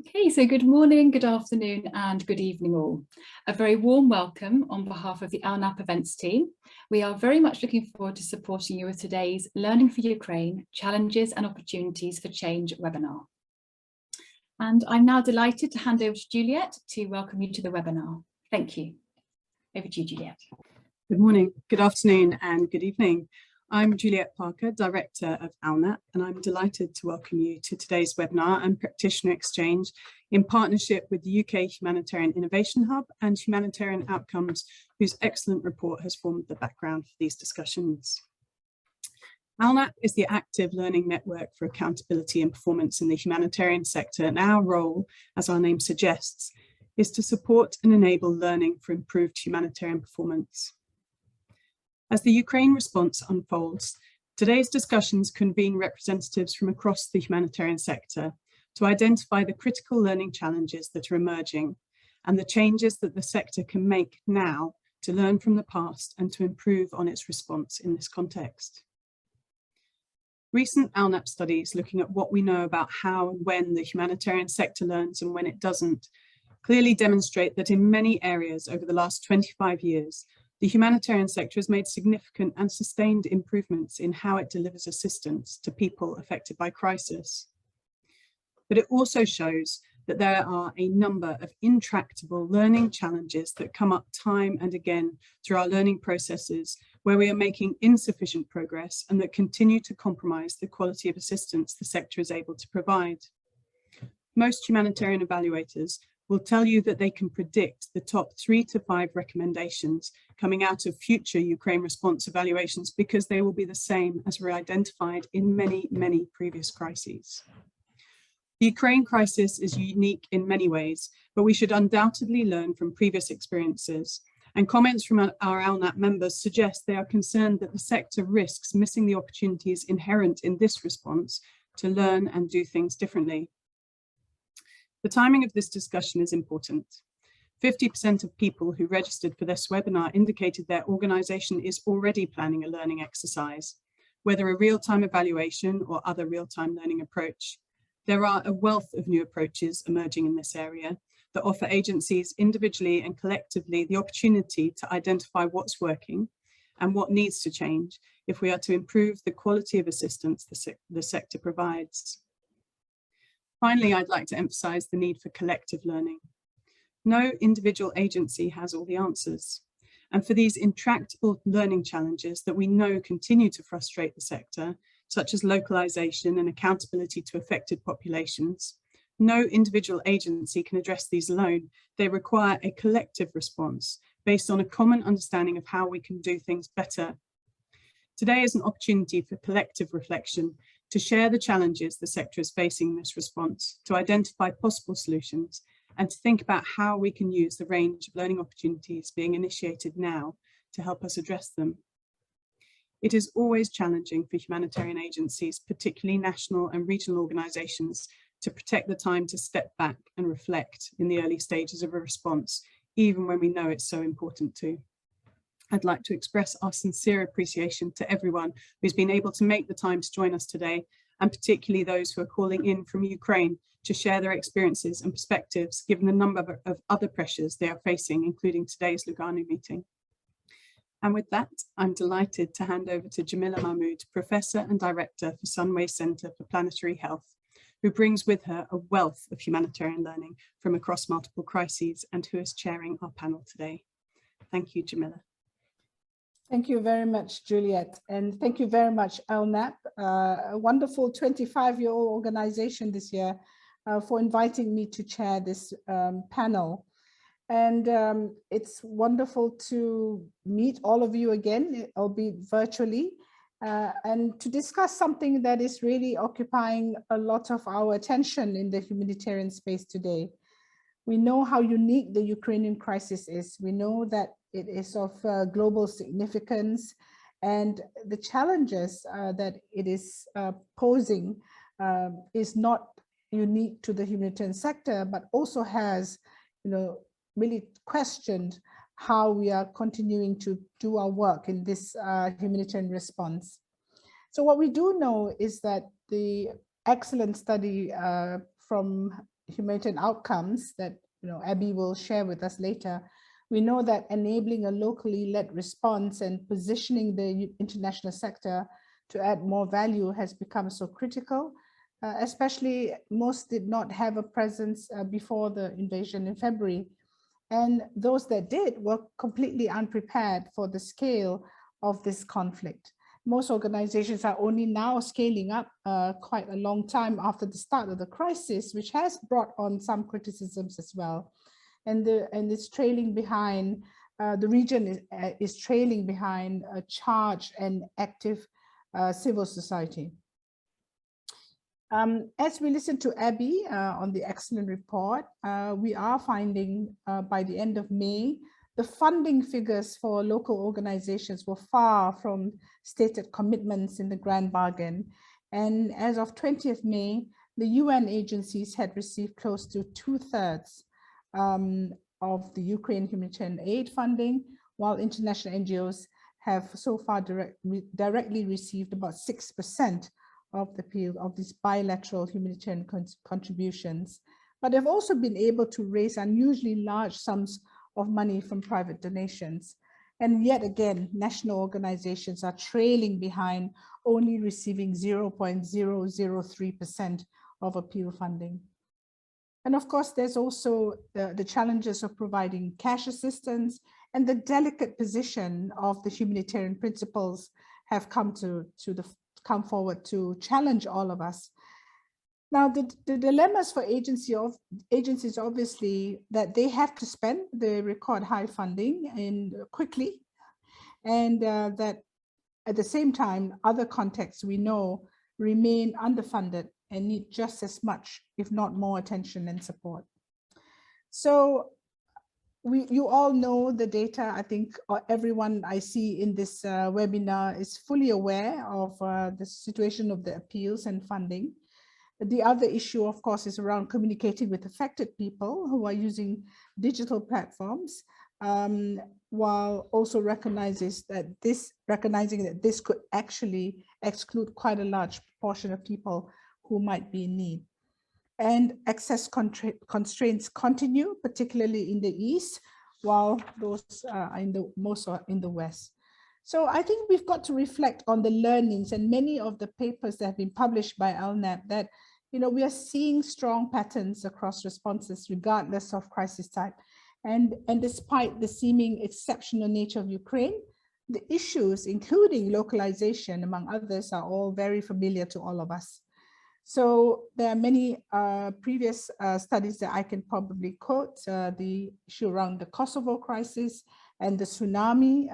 Okay, so good morning, good afternoon and good evening all. A very warm welcome on behalf of the ALNAP events team. We are very much looking forward to supporting you with today's Learning for Ukraine, Challenges and Opportunities for Change webinar. And I'm now delighted to hand over to Juliet to welcome you to the webinar. Thank you. Over to you, Juliet. Good morning, good afternoon and good evening. I'm Juliet Parker, Director of ALNAP, and I'm delighted to welcome you to today's webinar and practitioner exchange in partnership with the UK Humanitarian Innovation Hub and Humanitarian Outcomes, whose excellent report has formed the background for these discussions. ALNAP is the active learning network for accountability and performance in the humanitarian sector, and our role, as our name suggests, is to support and enable learning for improved humanitarian performance. As the Ukraine response unfolds, today's discussions convene representatives from across the humanitarian sector to identify the critical learning challenges that are emerging and the changes that the sector can make now to learn from the past and to improve on its response in this context. Recent ALNAP studies looking at what we know about how and when the humanitarian sector learns and when it doesn't clearly demonstrate that in many areas over the last 25 years, the humanitarian sector has made significant and sustained improvements in how it delivers assistance to people affected by crisis. But it also shows that there are a number of intractable learning challenges that come up time and again through our learning processes, where we are making insufficient progress and that continue to compromise the quality of assistance the sector is able to provide. Most humanitarian evaluators will tell you that they can predict the top 3 to 5 recommendations coming out of future Ukraine response evaluations because they will be the same as were identified in many, many previous crises. The Ukraine crisis is unique in many ways, but we should undoubtedly learn from previous experiences. And comments from our ALNAP members suggest they are concerned that the sector risks missing the opportunities inherent in this response to learn and do things differently. The timing of this discussion is important. 50% of people who registered for this webinar indicated their organisation is already planning a learning exercise, whether a real-time evaluation or other real-time learning approach. There are a wealth of new approaches emerging in this area that offer agencies individually and collectively the opportunity to identify what's working and what needs to change if we are to improve the quality of assistance the sector provides. Finally, I'd like to emphasize the need for collective learning. No individual agency has all the answers. And for these intractable learning challenges that we know continue to frustrate the sector, such as localization and accountability to affected populations, no individual agency can address these alone. They require a collective response based on a common understanding of how we can do things better. Today is an opportunity for collective reflection to share the challenges the sector is facing in this response, to identify possible solutions, and to think about how we can use the range of learning opportunities being initiated now to help us address them. It is always challenging for humanitarian agencies, particularly national and regional organisations, to protect the time to step back and reflect in the early stages of a response, even when we know it's so important to. I'd like to express our sincere appreciation to everyone who's been able to make the time to join us today, and particularly those who are calling in from Ukraine to share their experiences and perspectives, given the number of other pressures they are facing, including today's Lugano meeting. And with that, I'm delighted to hand over to Jemilah Mahmood, Professor and Director for Sunway Centre for Planetary Health, who brings with her a wealth of humanitarian learning from across multiple crises and who is chairing our panel today. Thank you, Jemilah. Thank you very much, Juliet, and thank you very much, ALNAP, a wonderful 25-year-old organization this year, for inviting me to chair this panel. And it's wonderful to meet all of you again, albeit virtually, and to discuss something that is really occupying a lot of our attention in the humanitarian space today. We know how unique the Ukrainian crisis is. We know that it is of global significance, and the challenges that it is posing is not unique to the humanitarian sector, but also has, really questioned how we are continuing to do our work in this humanitarian response. So what we do know is that the excellent study from humanitarian outcomes that Abby will share with us later, we know that enabling a locally led response and positioning the international sector to add more value has become so critical. Especially most did not have a presence before the invasion in February. And those that did were completely unprepared for the scale of this conflict. Most organizations are only now scaling up quite a long time after the start of the crisis, which has brought on some criticisms as well. And it's trailing behind, the region is trailing behind a charged and active civil society. As we listen to Abby on the excellent report, we are finding by the end of May, the funding figures for local organizations were far from stated commitments in the grand bargain. And as of 20th May, the UN agencies had received close to 2/3 of the Ukraine humanitarian aid funding, while international NGOs have so far directly received about 6% of these bilateral humanitarian contributions. But they've also been able to raise unusually large sums of money from private donations. And yet again, national organizations are trailing behind, only receiving 0.003% of appeal funding. And of course, there's also the challenges of providing cash assistance, and the delicate position of the humanitarian principles have come forward to challenge all of us. Now, the dilemmas for agencies obviously that they have to spend the record high funding quickly, and that at the same time, other contexts we know remain underfunded and need just as much, if not more, attention and support. So you all know the data. I think everyone I see in this webinar is fully aware of the situation of the appeals and funding. The other issue, of course, is around communicating with affected people who are using digital platforms, while also recognizing that this could actually exclude quite a large portion of people who might be in need. And access constraints continue, particularly in the East, while those are most are in the West. So I think we've got to reflect on the learnings and many of the papers that have been published by ALNAP that, we are seeing strong patterns across responses regardless of crisis type. And despite the seeming exceptional nature of Ukraine, the issues, including localization, among others, are all very familiar to all of us. So there are many previous studies that I can probably quote, the issue around the Kosovo crisis and the tsunami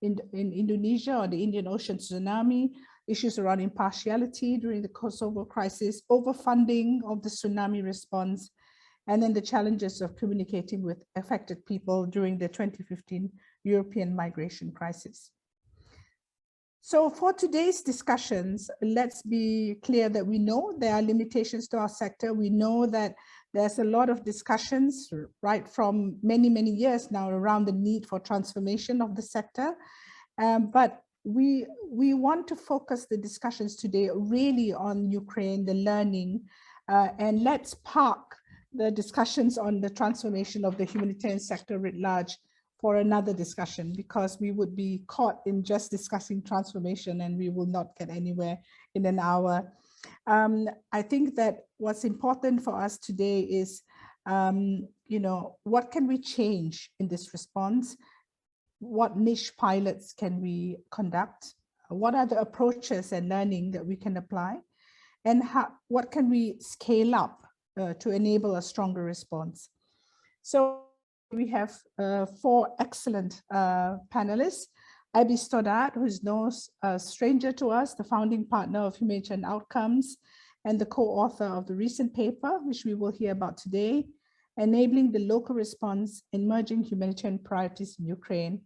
in Indonesia, or the Indian Ocean tsunami, issues around impartiality during the Kosovo crisis, overfunding of the tsunami response, and then the challenges of communicating with affected people during the 2015 European migration crisis. So for today's discussions, let's be clear that we know there are limitations to our sector. We know that there's a lot of discussions right from many, many years now around the need for transformation of the sector. But we want to focus the discussions today really on Ukraine, the learning, and let's park the discussions on the transformation of the humanitarian sector writ large for another discussion, because we would be caught in just discussing transformation and we will not get anywhere in an hour. I think that what's important for us today is, what can we change in this response? What niche pilots can we conduct? What are the approaches and learning that we can apply? And what can we scale up to enable a stronger response? So we have 4 excellent panelists. Abby Stoddard, who is no stranger to us, the founding partner of Humanitarian Outcomes and the co-author of the recent paper, which we will hear about today, Enabling the Local Response, Emerging Humanitarian Priorities in Ukraine.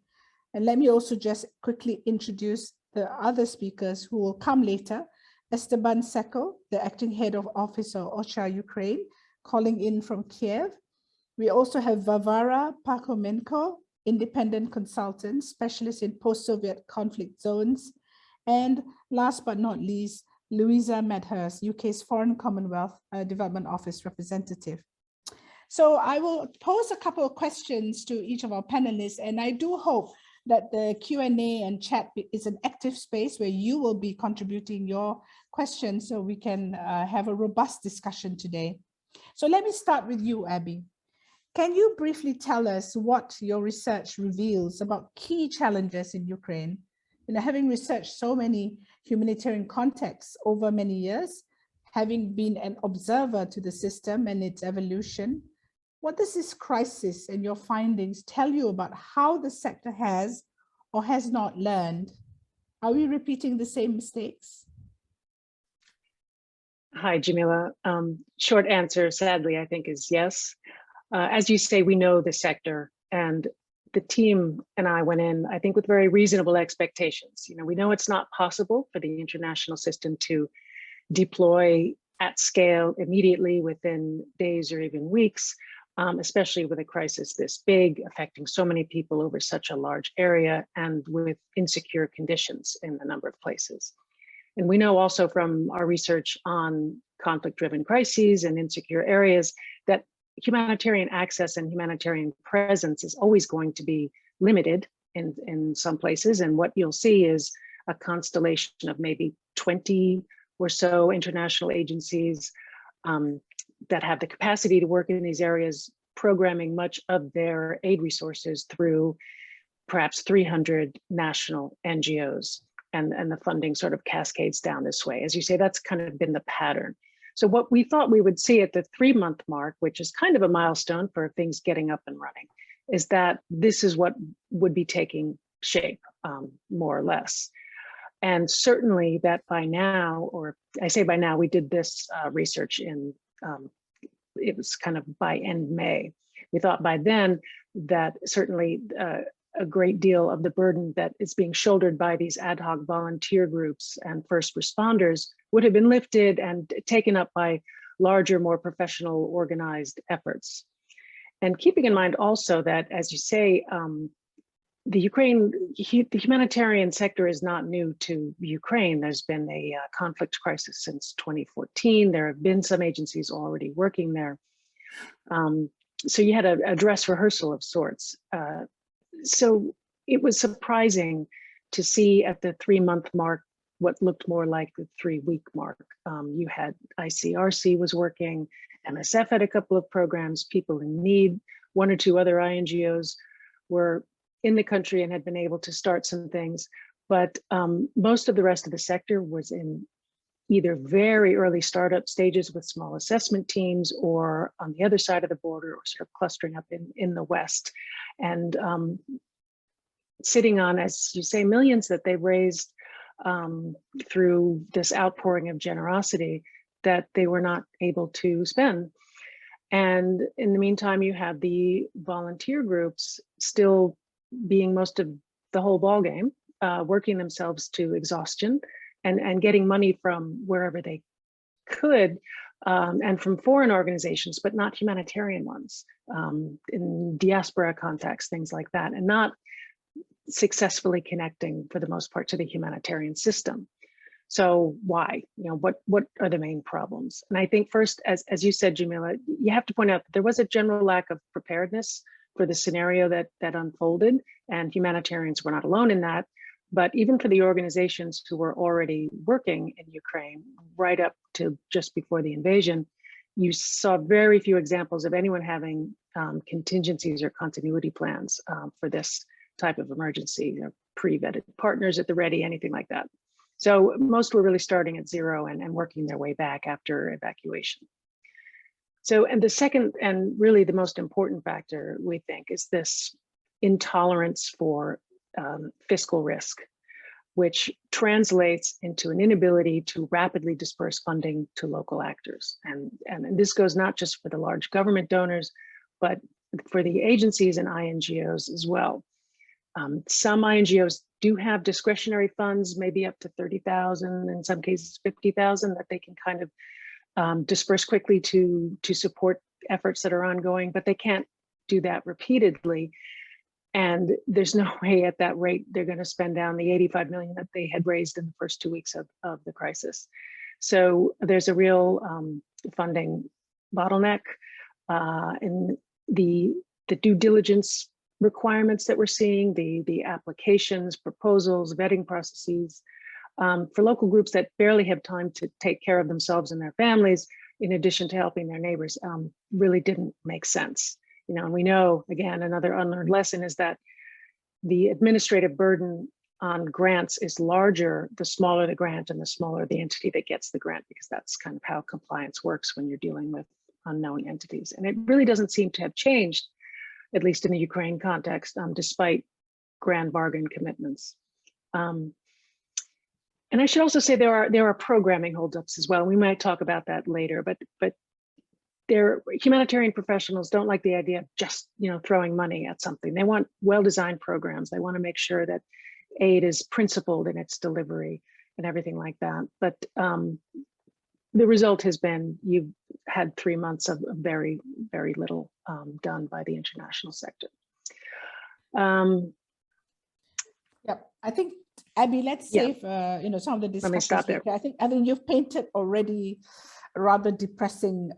And let me also just quickly introduce the other speakers who will come later. Esteban Sacco, the acting head of office of OCHA Ukraine, calling in from Kiev. We also have Varvara Pakhomenko, independent consultant, specialist in post-Soviet conflict zones. And last but not least, Louisa Medhurst, UK's Foreign Commonwealth Development Office representative. So I will pose a couple of questions to each of our panelists, and I do hope that the Q&A and chat is an active space where you will be contributing your questions so we can have a robust discussion today. So let me start with you, Abby. Can you briefly tell us what your research reveals about key challenges in Ukraine? You know, having researched so many humanitarian contexts over many years, having been an observer to the system and its evolution, what does this crisis and your findings tell you about how the sector has or has not learned? Are we repeating the same mistakes? Hi, Jemilah. Short answer, sadly, I think is yes. As you say, we know the sector, and the team and I went in, I think, with very reasonable expectations. You know, we know it's not possible for the international system to deploy at scale immediately within days or even weeks. Especially with a crisis this big, affecting so many people over such a large area and with insecure conditions in a number of places. And we know also from our research on conflict-driven crises and insecure areas that humanitarian access and humanitarian presence is always going to be limited in some places. And what you'll see is a constellation of maybe 20 or so international agencies that have the capacity to work in these areas, programming much of their aid resources through perhaps 300 national NGOs, and the funding sort of cascades down this way. As you say, that's kind of been the pattern. So what we thought we would see at the 3-month mark, which is kind of a milestone for things getting up and running, is that this is what would be taking shape, more or less. And certainly that by now, or I say by now, we did this research in it was kind of by end May. We thought by then that certainly a great deal of the burden that is being shouldered by these ad hoc volunteer groups and first responders would have been lifted and taken up by larger, more professional, organized efforts. And keeping in mind also that, as you say, the humanitarian sector is not new to Ukraine. There's been a conflict crisis since 2014. There have been some agencies already working there. So you had a dress rehearsal of sorts. So it was surprising to see at the 3-month mark what looked more like the 3-week mark. You had ICRC was working, MSF had a couple of programs, People in Need, 1 or 2 other INGOs were in the country and had been able to start some things. But most of the rest of the sector was in either very early startup stages with small assessment teams, or on the other side of the border, or sort of clustering up in the West. And sitting on, as you say, millions that they raised through this outpouring of generosity that they were not able to spend. And in the meantime, you have the volunteer groups still being most of the whole ballgame, working themselves to exhaustion and getting money from wherever they could, and from foreign organizations, but not humanitarian ones, in diaspora contexts, things like that, and not successfully connecting for the most part to the humanitarian system. So why? You know, what are the main problems? And I think first, as you said, Jemilah, you have to point out that there was a general lack of preparedness for the scenario that unfolded, and humanitarians were not alone in that. But even for the organizations who were already working in Ukraine right up to just before the invasion, you saw very few examples of anyone having contingencies or continuity plans for this type of emergency, pre-vetted partners at the ready, anything like that. So most were really starting at zero and working their way back after evacuation. So, and the second, and really the most important factor, we think, is this intolerance for fiscal risk, which translates into an inability to rapidly disperse funding to local actors. And this goes not just for the large government donors, but for the agencies and INGOs as well. Some INGOs do have discretionary funds, maybe up to 30,000, in some cases 50,000, that they can kind of disperse quickly to support efforts that are ongoing, but they can't do that repeatedly. And there's no way at that rate they're going to spend down the 85 million that they had raised in the first 2 weeks of the crisis. So there's a real funding bottleneck in the due diligence requirements that we're seeing, the applications, proposals, vetting processes for local groups that barely have time to take care of themselves and their families, in addition to helping their neighbors, really didn't make sense. You know, and we know, again, another unlearned lesson is that the administrative burden on grants is larger the smaller the grant and the smaller the entity that gets the grant, because that's kind of how compliance works when you're dealing with unknown entities. And it really doesn't seem to have changed, at least in the Ukraine context, despite grand bargain commitments. And I should also say there are programming holdups as well. We might talk about that later, but humanitarian professionals don't like the idea of just, you know, throwing money at something. They want well-designed programs. They want to make sure that aid is principled in its delivery and everything like that. But the result has been you've had 3 months of very, very little done by the international sector. Yep, I think, Abby, let's save you know, some of the discussions. Let me stop there. I think you've painted already a rather depressing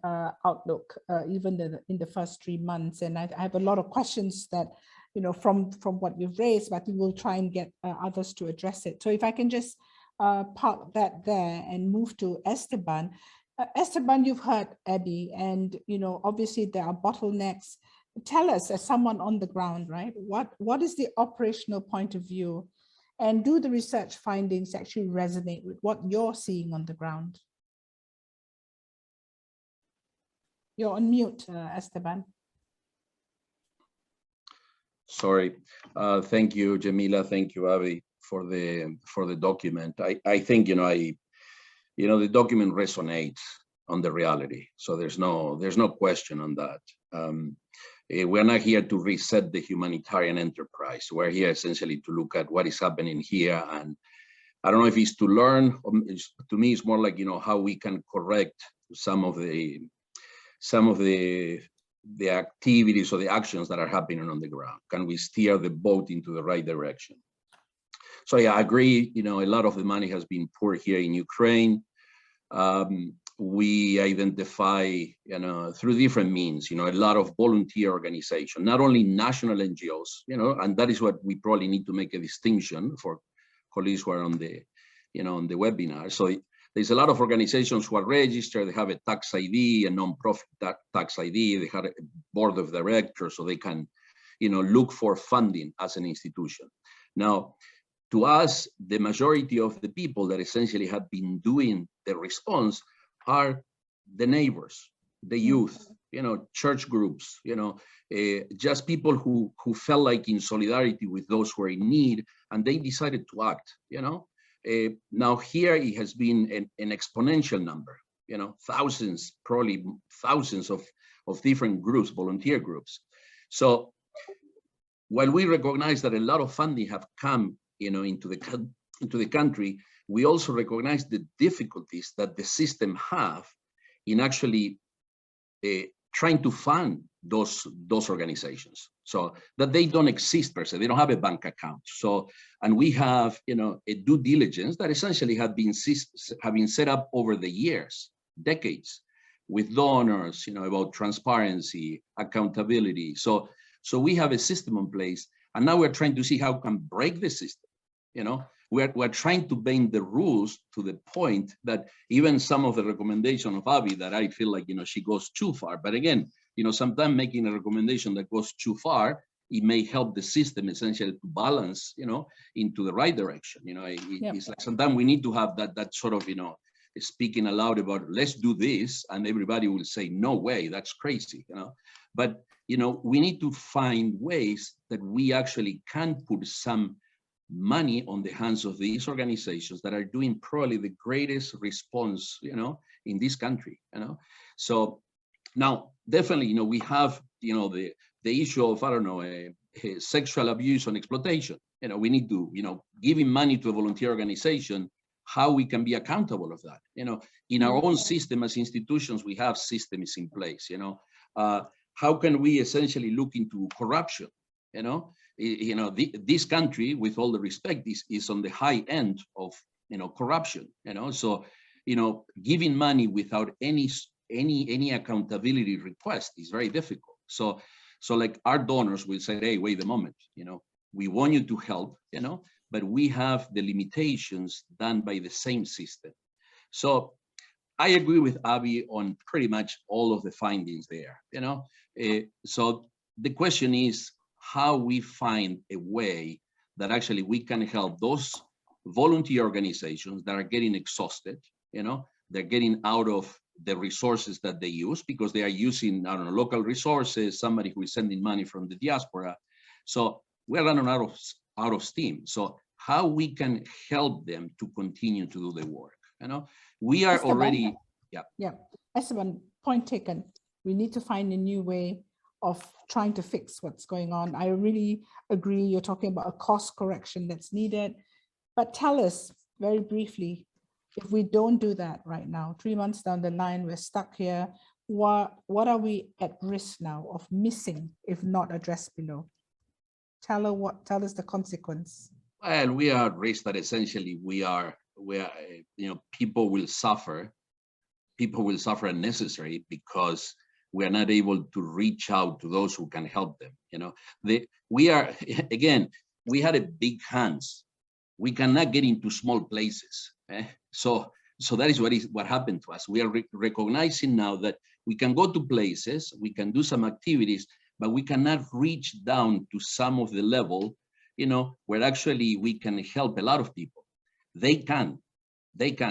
outlook, even in the first 3 months. And I have a lot of questions that, you know, from what you've raised, but we will try and get others to address it. So if I can just park that there and move to Esteban. Esteban, you've heard Abby, and, you know, obviously there are bottlenecks. Tell us, as someone on the ground, right, what is the operational point of view, and do the research findings actually resonate with what you're seeing on the ground? You're on mute, Esteban. Sorry. Thank you, Jemilah. Thank you, Abby, for the document. I think, you know, the document resonates on the reality. So there's no question on that. We're not here to reset the humanitarian enterprise. We're here essentially to look at what is happening here. And I don't know if it's to learn, to me, it's more like, you know, how we can correct some of the activities or the actions that are happening on the ground. Can we steer the boat into the right direction? So yeah, I agree, you know, a lot of the money has been poured here in Ukraine. We identify, you know, through different means, you know, a lot of volunteer organization, not only national NGOs, you know, and that is what we probably need to make a distinction for colleagues who are on the, you know, on the webinar. So there's a lot of organizations who are registered, they have a tax ID, a non-profit tax ID, they have a board of directors, so they can, you know, look for funding as an institution. Now, to us, the majority of the people that essentially have been doing the response are the neighbors, the youth, you know, church groups, you know, just people who felt like in solidarity with those who are in need, and they decided to act, you know. Now here it has been an exponential number, you know, thousands, probably thousands of different groups, volunteer groups. So while we recognize that a lot of funding have come, you know, into the country, we also recognize the difficulties that the system have in actually trying to fund those organizations, so that they don't exist per se, they don't have a bank account. So, and we have, you know, a due diligence that essentially have been set up over the years, decades, with donors, you know, about transparency, accountability. So we have a system in place, and now we're trying to see how we can break the system, you know. We're trying to bend the rules to the point that even some of the recommendation of Abby that I feel like, you know, she goes too far. But again, you know, sometimes making a recommendation that goes too far, it may help the system essentially to balance, you know, into the right direction. You know, it's like sometimes we need to have that sort of, you know, speaking aloud about let's do this, and everybody will say, no way, that's crazy, you know. But, you know, we need to find ways that we actually can put some money on the hands of these organizations that are doing probably the greatest response, you know, in this country, you know. So now definitely, you know, we have, you know, the issue of, I don't know, sexual abuse and exploitation. You know, we need to, you know, giving money to a volunteer organization, how we can be accountable of that. You know, in our own system as institutions, we have systems in place, you know. How can we essentially look into corruption, you know? You know, this country, with all the respect, is on the high end of, you know, corruption, you know. So giving money without any accountability request is very difficult. So like our donors will say, hey, wait a moment, we want you to help, but we have the limitations done by the same system. So I agree with Abby on pretty much all of the findings there, so the question is how we find a way that actually we can help those volunteer organizations that are getting exhausted, they're getting out of the resources that they use because they are using, I don't know, local resources, somebody who is sending money from the diaspora. So we're running out of steam. So how we can help them to continue to do the work, we are Esteban, already, Esteban, point taken. We need to find a new way of trying to fix what's going on. I really agree. You're talking about a course correction that's needed, but tell us very briefly, if we don't do that right now, 3 months down the line, we're stuck here. What are we at risk now of missing if not addressed below? Tell us the consequence. Well, we are at risk that essentially people will suffer unnecessarily because we are not able to reach out to those who can help them. We had a big hands. We cannot get into small places. So that is what happened to us. We are recognizing now that we can go to places, we can do some activities, but we cannot reach down to some of the level, where actually we can help a lot of people. They can.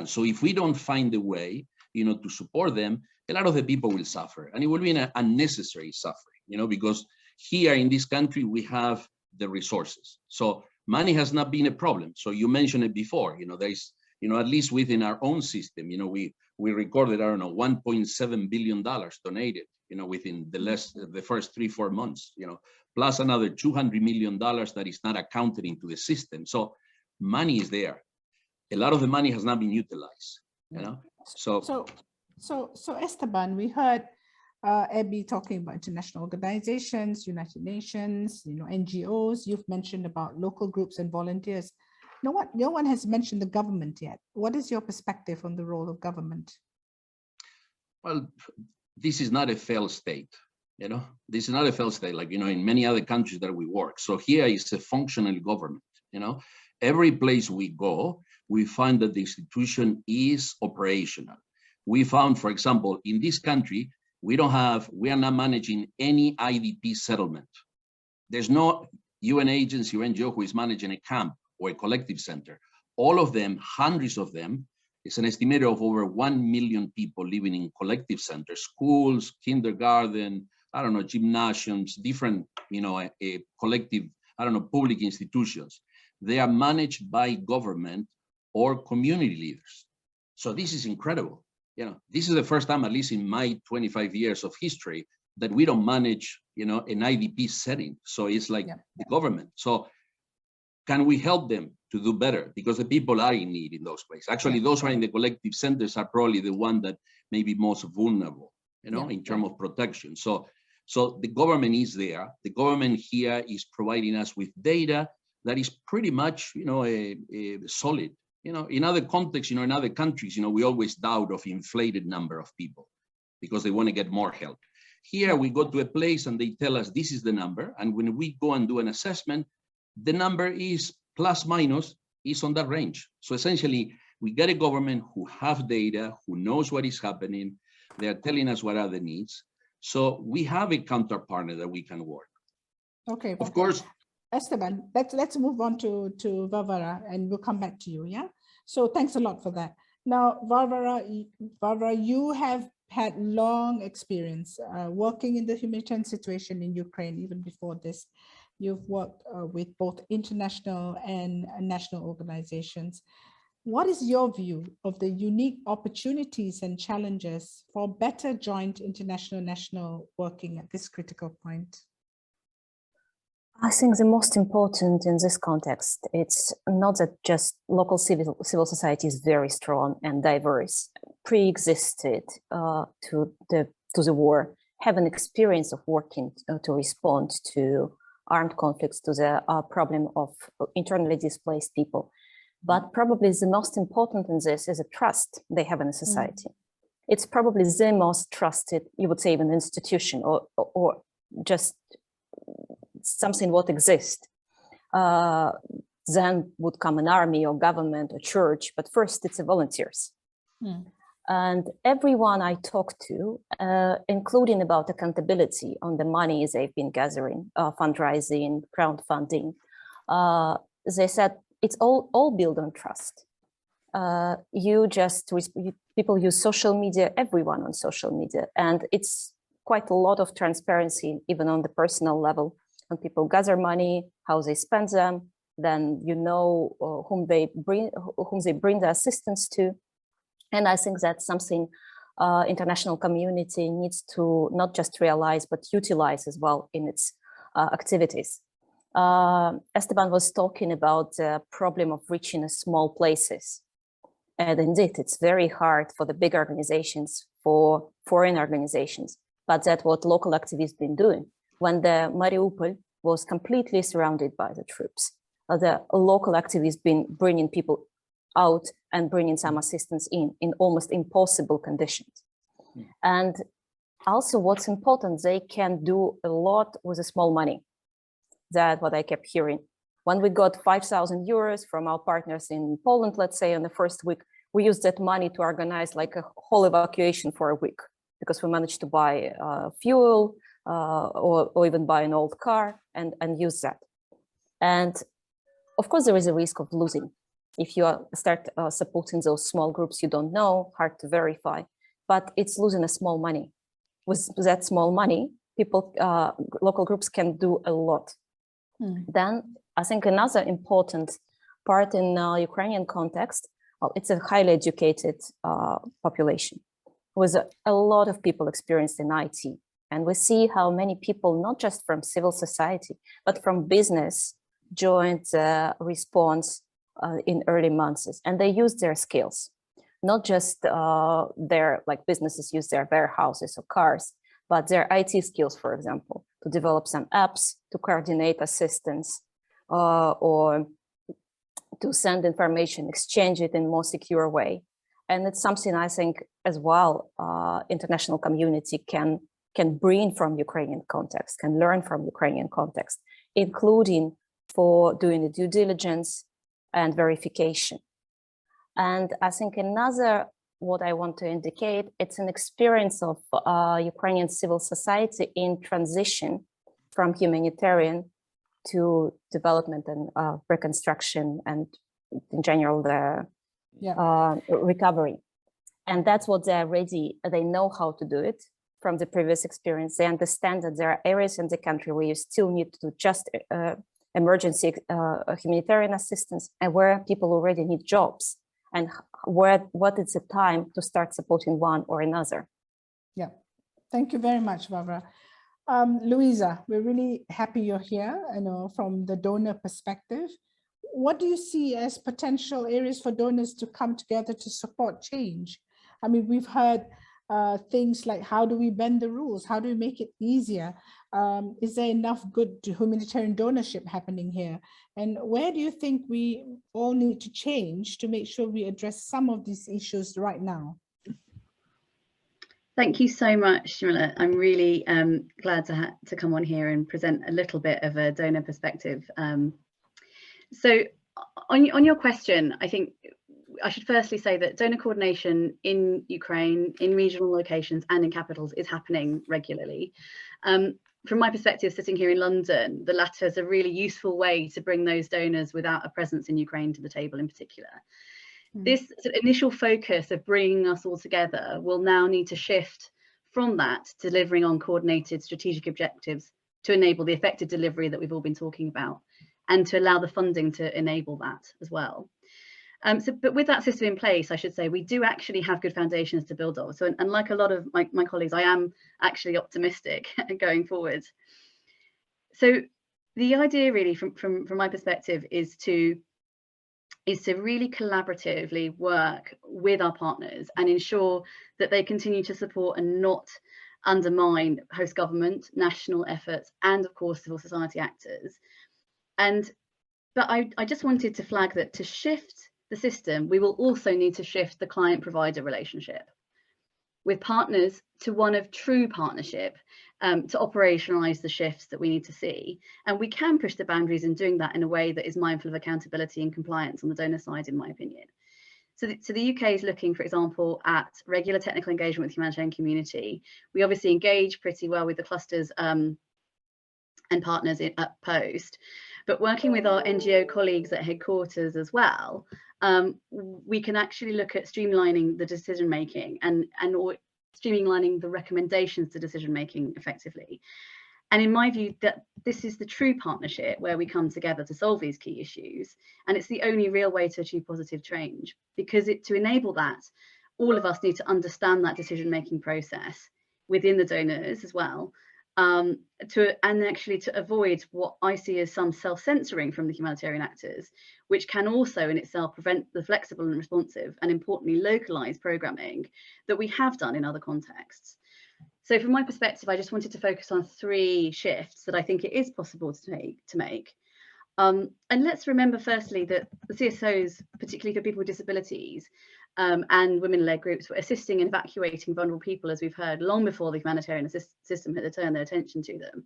So if we don't find a way, to support them, a lot of the people will suffer, and it will be an unnecessary suffering, because here in this country we have the resources. So money has not been a problem. So you mentioned it before, there is, at least within our own system, we recorded, I don't know, $1.7 billion donated, within the first 3-4 months, plus another $200 million that is not accounted into the system. So money is there. A lot of the money has not been utilized, So Esteban, we heard Abby talking about international organizations, United Nations, NGOs. You've mentioned about local groups and volunteers. No one has mentioned the government yet. What is your perspective on the role of government? Well, this is not a failed state. This is not a failed state, like, in many other countries that we work. So here is a functional government, Every place we go, we find that the institution is operational. We found, for example, in this country, we are not managing any IDP settlement. There's no UN agency or NGO who is managing a camp or a collective center. All of them, hundreds of them, it's an estimate of over 1 million people living in collective centers, schools, kindergarten, I don't know, gymnasiums, different, collective, public institutions. They are managed by government or community leaders. So this is incredible. This is the first time, at least in my 25 years of history, that we don't manage, an IDP setting. So it's like the government. So can we help them to do better? Because the people are in need in those places. Actually, those who are in the collective centers are probably the one that may be most vulnerable, in terms of protection. So the government is there. The government here is providing us with data that is pretty much, solid. In other contexts, in other countries, we always doubt of inflated number of people because they want to get more help. Here we go to a place and they tell us this is the number. And when we go and do an assessment, the number is plus minus is on that range. So essentially, we get a government who have data, who knows what is happening. They're telling us what are the needs. So we have a counterpartner that we can work. Okay. Of course. Esteban, let's move on to Varvara, and we'll come back to you. Yeah. So thanks a lot for that. Now, Varvara, you have had long experience working in the humanitarian situation in Ukraine. Even before this, you've worked with both international and national organizations. What is your view of the unique opportunities and challenges for better joint international-national working at this critical point? I think the most important in this context, it's not that just local civil society is very strong and diverse, pre-existed to the war, have an experience of working to respond to armed conflicts, to the problem of internally displaced people. But probably the most important in this is a trust they have in a society. It's probably the most trusted, you would say, even institution or just something what exists. Then would come an army or government or church, but first it's the volunteers. And everyone I talk to, including about accountability on the money they've been gathering, fundraising, crowdfunding, they said it's all built on trust. People use social media, everyone on social media, and it's quite a lot of transparency, even on the personal level. When people gather money, how they spend them, then you know whom they bring the assistance to. And I think that's something international community needs to not just realize, but utilize as well in its activities. Esteban was talking about the problem of reaching small places. And indeed, it's very hard for the big organizations, for foreign organizations, but that's what local activists been doing. When the Mariupol was completely surrounded by the troops, the local activists been bringing people out and bringing some assistance in almost impossible conditions. And also what's important, they can do a lot with a small money. That's what I kept hearing. When we got 5,000 euros from our partners in Poland, let's say in the first week, we used that money to organize like a whole evacuation for a week, because we managed to buy fuel or even buy an old car and use that. And of course, there is a risk of losing. If you start supporting those small groups you don't know, hard to verify, but it's losing a small money. With that small money, people, local groups can do a lot. Then I think another important part in Ukrainian context, well, it's a highly educated population with a lot of people experienced in IT. And we see how many people, not just from civil society, but from business, joined the response in early months, and they use their skills, not just their, like businesses use their warehouses or cars, but their IT skills, for example, to develop some apps, to coordinate assistance, or to send information, exchange it in a more secure way. And it's something I think as well, international community can bring from Ukrainian context, can learn from Ukrainian context, including for doing the due diligence and verification. And I think another, what I want to indicate, it's an experience of Ukrainian civil society in transition from humanitarian to development and reconstruction and in general the recovery. And that's what they're ready, they know how to do it from the previous experience. They understand that there are areas in the country where you still need to just emergency humanitarian assistance, and where people already need jobs, and what is the time to start supporting one or another. Yeah, thank you very much, Varvara. Louisa, we're really happy you're here, you know, from the donor perspective. What do you see as potential areas for donors to come together to support change? I mean, we've heard things like, how do we bend the rules? How do we make it easier? Is there enough good humanitarian donorship happening here? And where do you think we all need to change to make sure we address some of these issues right now? Thank you so much, Jemilah. I'm really glad to come on here and present a little bit of a donor perspective. So on your question, I think I should firstly say that donor coordination in Ukraine, in regional locations and in capitals is happening regularly. From my perspective, sitting here in London, the latter is a really useful way to bring those donors without a presence in Ukraine to the table in particular. This sort of initial focus of bringing us all together will now need to shift from that to delivering on coordinated strategic objectives to enable the effective delivery that we've all been talking about, and to allow the funding to enable that as well. But with that system in place, I should say, we do actually have good foundations to build on. So, and like a lot of my colleagues, I am actually optimistic going forward. So the idea really from my perspective is to really collaboratively work with our partners and ensure that they continue to support and not undermine host government, national efforts, and of course civil society actors. But I just wanted to flag that to shift the system, we will also need to shift the client-provider relationship with partners to one of true partnership, to operationalize the shifts that we need to see. And we can push the boundaries in doing that in a way that is mindful of accountability and compliance on the donor side, in my opinion. So the UK is looking, for example, at regular technical engagement with the humanitarian community. We obviously engage pretty well with the clusters and partners at Post, but working with our NGO colleagues at headquarters as well, we can actually look at streamlining the decision making and or streamlining the recommendations to decision making effectively. And in my view, that this is the true partnership where we come together to solve these key issues. And it's the only real way to achieve positive change, because to enable that, all of us need to understand that decision making process within the donors as well, and actually to avoid what I see as some self-censoring from the humanitarian actors, which can also in itself prevent the flexible and responsive and importantly localized programming that we have done in other contexts. So from my perspective, I just wanted to focus on 3 shifts that I think it is possible to make. And let's remember firstly that the CSOs, particularly for people with disabilities, and women-led groups, were assisting in evacuating vulnerable people, as we've heard, long before the humanitarian system had turned their attention to them.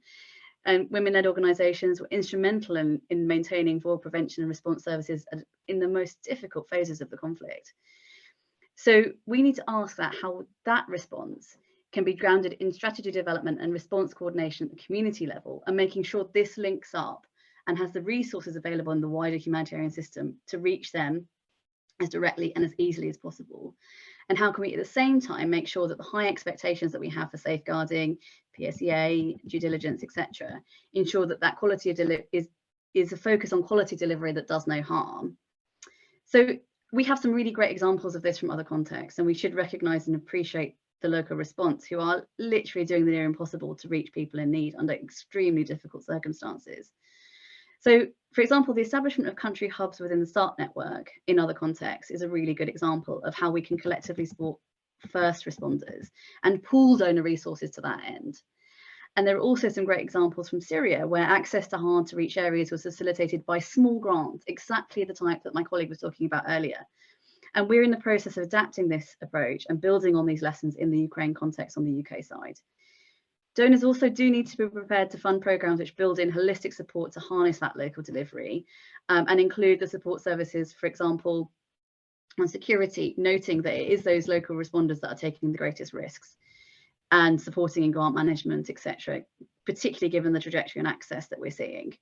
And women-led organisations were instrumental in maintaining fraud prevention and response services in the most difficult phases of the conflict. So we need to ask that how that response can be grounded in strategy development and response coordination at the community level, and making sure this links up and has the resources available in the wider humanitarian system to reach them as directly and as easily as possible. And how can we at the same time make sure that the high expectations that we have for safeguarding, PSEA, due diligence, etc., ensure that that quality of delivery is a focus on quality delivery that does no harm. So we have some really great examples of this from other contexts, and we should recognise and appreciate the local response, who are literally doing the near impossible to reach people in need under extremely difficult circumstances. So, for example, the establishment of country hubs within the START network in other contexts is a really good example of how we can collectively support first responders and pool donor resources to that end. And there are also some great examples from Syria where access to hard to reach areas was facilitated by small grants, exactly the type that my colleague was talking about earlier. And we're in the process of adapting this approach and building on these lessons in the Ukraine context on the UK side. Donors also do need to be prepared to fund programmes which build in holistic support to harness that local delivery, and include the support services, for example, on security, noting that it is those local responders that are taking the greatest risks, and supporting in grant management, etc., particularly given the trajectory and access that we're seeing.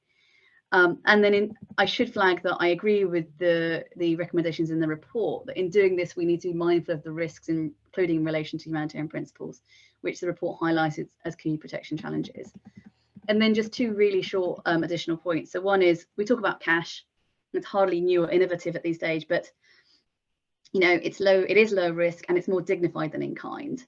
And then I should flag that I agree with the recommendations in the report, that in doing this, we need to be mindful of the risks, including in relation to humanitarian principles, which the report highlights as key protection challenges. And then just 2 really short additional points. So one is, we talk about cash, and it's hardly new or innovative at this stage, but you know, it is low risk and it's more dignified than in kind.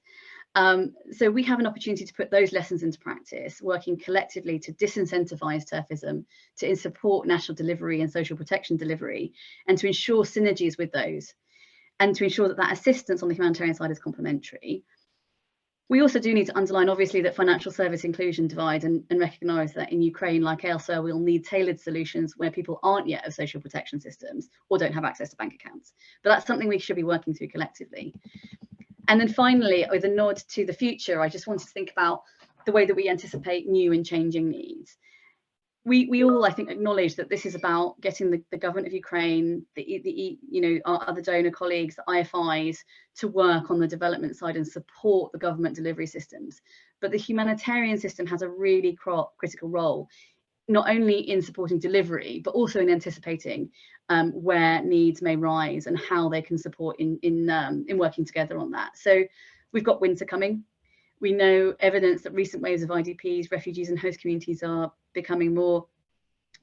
So we have an opportunity to put those lessons into practice, working collectively to disincentivize turfism, to support national delivery and social protection delivery, and to ensure synergies with those, and to ensure that that assistance on the humanitarian side is complementary. We also do need to underline, obviously, that financial service inclusion divide, and recognise that in Ukraine, like elsewhere, we'll need tailored solutions where people aren't yet of social protection systems or don't have access to bank accounts. But that's something we should be working through collectively. And then finally, with a nod to the future, I just wanted to think about the way that we anticipate new and changing needs. We all, I think, acknowledge that this is about getting the government of Ukraine, our other donor colleagues, the IFIs, to work on the development side and support the government delivery systems. But the humanitarian system has a really critical role, not only in supporting delivery, but also in anticipating where needs may rise and how they can support in working together on that. So we've got winter coming. We know evidence that recent waves of IDPs, refugees and host communities are becoming more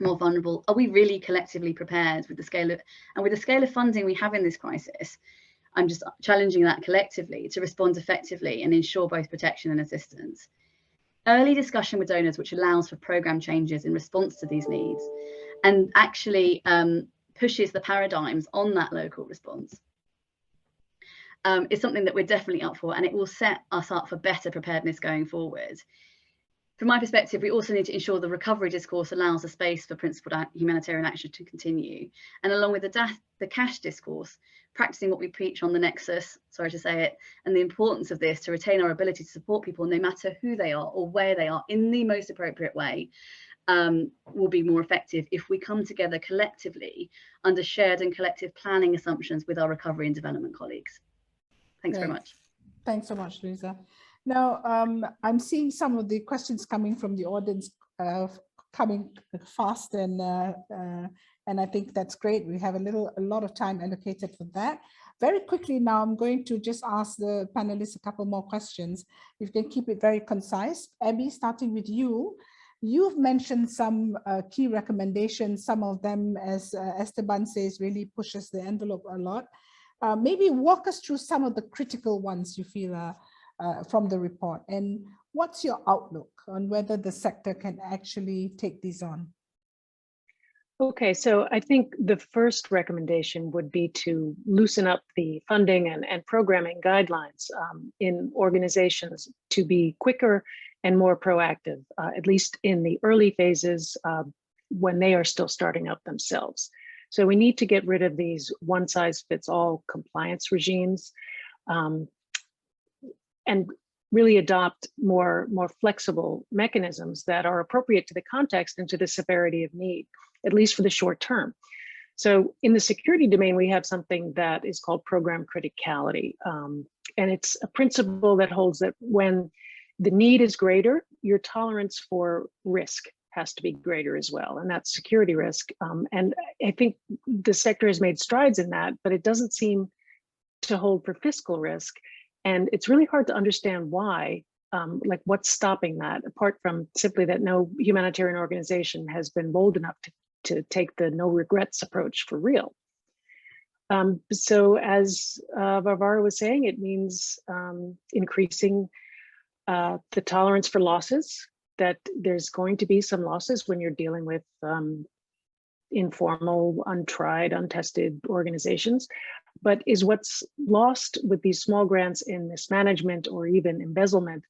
vulnerable. Are we really collectively prepared with the scale of funding we have in this crisis? I'm just challenging that collectively to respond effectively and ensure both protection and assistance. Early discussion with donors, which allows for programme changes in response to these needs, and actually pushes the paradigms on that local response, is something that we're definitely up for, and it will set us up for better preparedness going forward. from my perspective, we also need to ensure the recovery discourse allows a space for principled humanitarian action to continue. And along with the cash discourse, practicing what we preach on the nexus, sorry to say it, and the importance of this to retain our ability to support people no matter who they are or where they are in the most appropriate way, will be more effective if we come together collectively under shared and collective planning assumptions with our recovery and development colleagues. Thanks very much. Thanks so much, Louisa. Now, I'm seeing some of the questions coming from the audience coming fast, and I think that's great. We have a lot of time allocated for that. Very quickly now, I'm going to just ask the panelists a couple more questions. If you can keep it very concise. Abby, starting with you. You've mentioned some key recommendations, some of them, as Esteban says, really pushes the envelope a lot. Maybe walk us through some of the critical ones you feel from the report, and what's your outlook on whether the sector can actually take these on? Okay, so I think the first recommendation would be to loosen up the funding and programming guidelines in organizations to be quicker and more proactive, at least in the early phases when they are still starting up themselves. So we need to get rid of these one-size-fits-all compliance regimes and really adopt more flexible mechanisms that are appropriate to the context and to the severity of need, at least for the short term. So in the security domain, we have something that is called program criticality. And it's a principle that holds that when the need is greater, your tolerance for risk has to be greater as well, and that's security risk. And I think the sector has made strides in that, but it doesn't seem to hold for fiscal risk. And it's really hard to understand why, like what's stopping that, apart from simply that no humanitarian organization has been bold enough to take the no regrets approach for real. So as Varvara was saying, it means increasing the tolerance for losses, that there's going to be some losses when you're dealing with informal, untried, untested organizations. But is what's lost with these small grants in mismanagement or even embezzlement,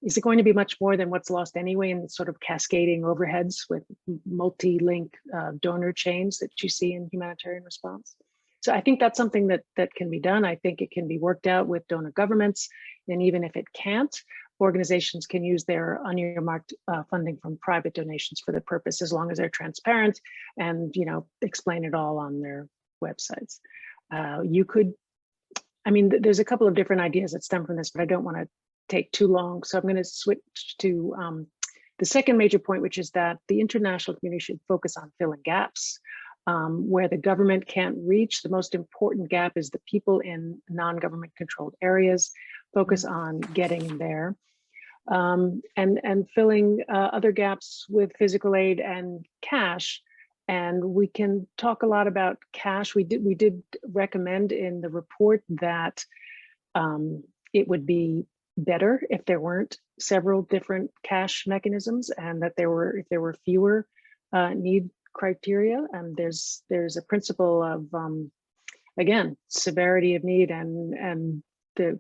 is it going to be much more than what's lost anyway in sort of cascading overheads with multi-link donor chains that you see in humanitarian response? So I think that's something that can be done. I think it can be worked out with donor governments. And even if it can't, organizations can use their unearmarked funding from private donations for the purpose, as long as they're transparent and, you know, explain it all on their websites. You could, I mean, there's a couple of different ideas that stem from this, but I don't want to take too long. So I'm going to switch to the second major point, which is that the international community should focus on filling gaps where the government can't reach. The most important gap is the people in non-government controlled areas. Focus on getting there. And filling other gaps with physical aid and cash. And we can talk a lot about cash. We did recommend in the report that it would be better if there weren't several different cash mechanisms, and that if there were fewer need criteria. And there's a principle of again, severity of need and the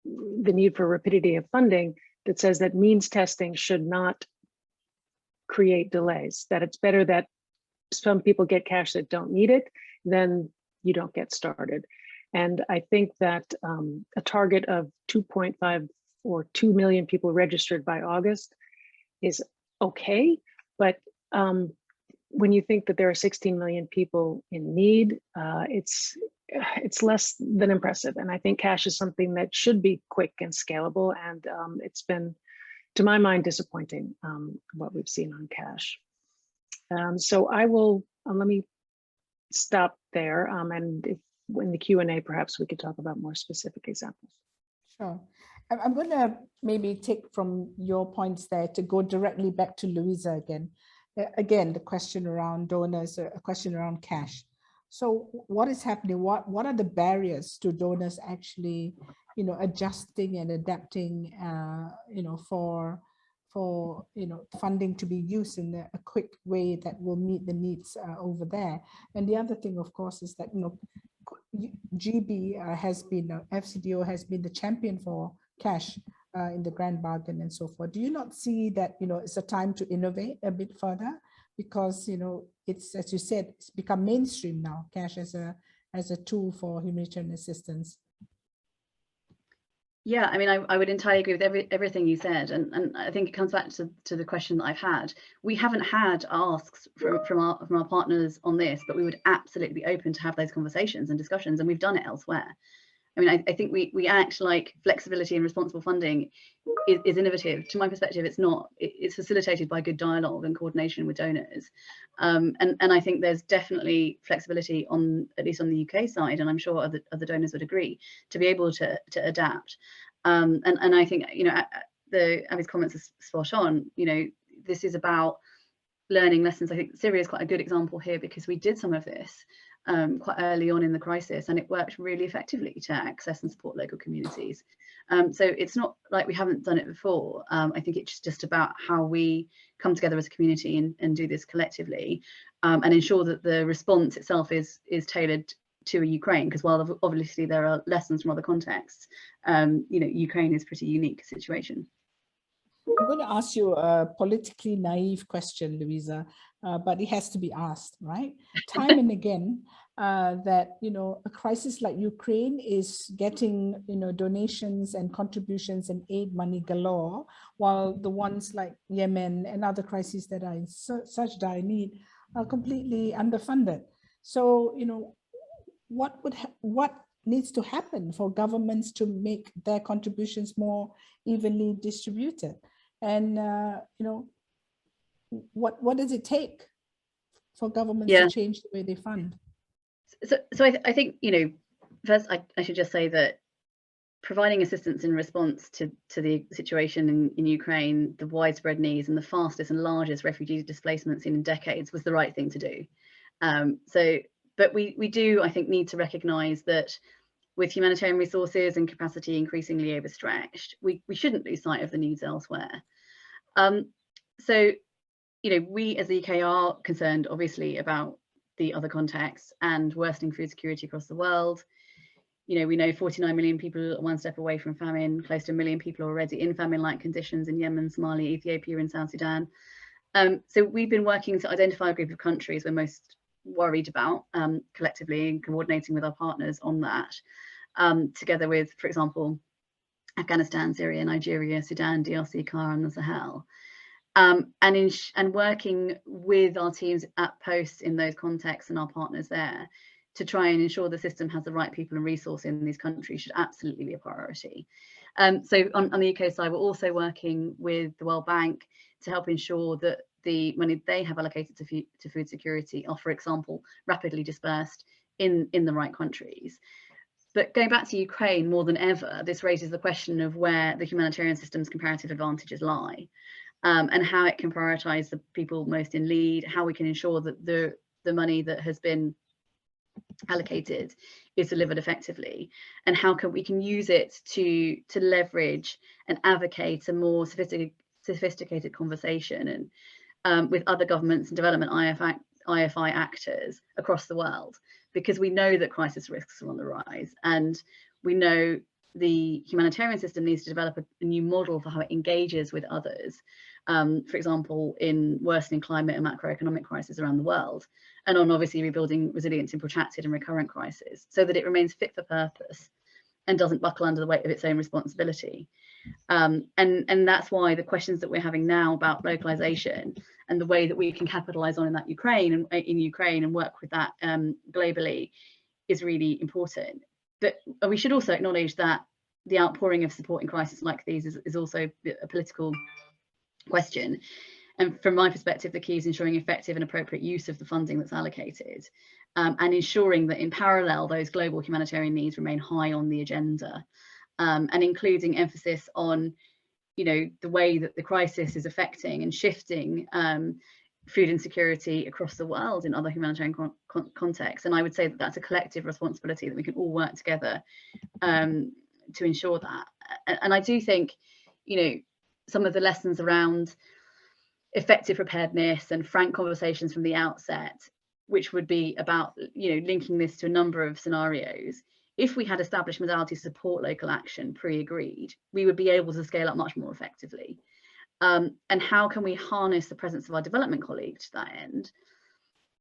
need for rapidity of funding that says that means testing should not create delays, that it's better that some people get cash that don't need it, then you don't get started. And I think that a target of 2.5 or 2 million people registered by August is okay, but when you think that there are 16 million people in need, it's less than impressive. And I think cash is something that should be quick and scalable. And it's been, to my mind, disappointing what we've seen on cash. So I will, let me stop there. And if in the Q&A, perhaps we could talk about more specific examples. Sure. I'm going to maybe take from your points there to go directly back to Louisa again. Again, the question around donors, a question around cash. So what is happening? What are the barriers to donors actually, you know, adjusting and adapting, you know, for you know, funding to be used in a quick way that will meet the needs over there? And the other thing, of course, is that, you know, GB has been, FCDO has been the champion for cash in the grand bargain and so forth. Do you not see that, it's a time to innovate a bit further? Because, it's, as you said, it's become mainstream now, cash as a tool for humanitarian assistance. Yeah, I mean, I would entirely agree with everything you said, and I think it comes back to the question that I've had. We haven't had asks from our partners on this, but we would absolutely be open to have those conversations and discussions, and we've done it elsewhere. I mean, I think we act like flexibility and responsible funding is innovative. To my perspective, it's not. It's facilitated by good dialogue and coordination with donors, and I think there's definitely flexibility at least on the UK side, and I'm sure other donors would agree, to be able to adapt. And I think Abby's comments are spot on. This is about learning lessons. I think Syria is quite a good example here, because we did some of this quite early on in the crisis, and it worked really effectively to access and support local communities. So it's not like we haven't done it before. I think it's just about how we come together as a community and do this collectively, and ensure that the response itself is tailored to a Ukraine, because while obviously there are lessons from other contexts, Ukraine is a pretty unique situation. I'm going to ask you a politically naive question, Louisa, but it has to be asked, right? Time and again, that, a crisis like Ukraine is getting, donations and contributions and aid money galore, while the ones like Yemen and other crises that are in such dire need are completely underfunded. So, what needs to happen for governments to make their contributions more evenly distributed? And, what does it take for governments to change the way they fund? So I think, first I should just say that providing assistance in response to the situation in Ukraine, the widespread needs and the fastest and largest refugee displacements in decades was the right thing to do. But we do, I think, need to recognise that with humanitarian resources and capacity increasingly overstretched, we shouldn't lose sight of the needs elsewhere. So, we as the UK are concerned, obviously, about the other contexts and worsening food security across the world. We know 49 million people are one step away from famine, close to 1 million people are already in famine-like conditions in Yemen, Somalia, Ethiopia, and South Sudan. So we've been working to identify a group of countries we're most worried about collectively, and coordinating with our partners on that, together with, for example, Afghanistan, Syria, Nigeria, Sudan, DRC, Qatar, and the Sahel, and working with our teams at posts in those contexts and our partners there to try and ensure the system has the right people and resource in these countries should absolutely be a priority. So on the UK side, we're also working with the World Bank to help ensure that the money they have allocated to food security are, for example, rapidly dispersed in the right countries. But going back to Ukraine, more than ever, this raises the question of where the humanitarian system's comparative advantages lie, and how it can prioritise the people most in need, how we can ensure that the money that has been allocated is delivered effectively, and how we can use it to leverage and advocate a more sophisticated conversation and with other governments and development IFI actors across the world, because we know that crisis risks are on the rise, and we know the humanitarian system needs to develop a new model for how it engages with others, for example, in worsening climate and macroeconomic crises around the world, and on obviously rebuilding resilience in protracted and recurrent crises, so that it remains fit for purpose and doesn't buckle under the weight of its own responsibility. And that's why the questions that we're having now about localization and the way that we can capitalize on in Ukraine and work with that globally is really important. But we should also acknowledge that the outpouring of support in crises like these is also a political question. And from my perspective, the key is ensuring effective and appropriate use of the funding that's allocated, and ensuring that in parallel, those global humanitarian needs remain high on the agenda, and including emphasis on, the way that the crisis is affecting and shifting food insecurity across the world in other humanitarian contexts. And I would say that that's a collective responsibility that we can all work together to ensure that. And I do think, some of the lessons around effective preparedness and frank conversations from the outset, which would be about, linking this to a number of scenarios, if we had established modalities to support local action pre-agreed, we would be able to scale up much more effectively. And how can we harness the presence of our development colleagues to that end?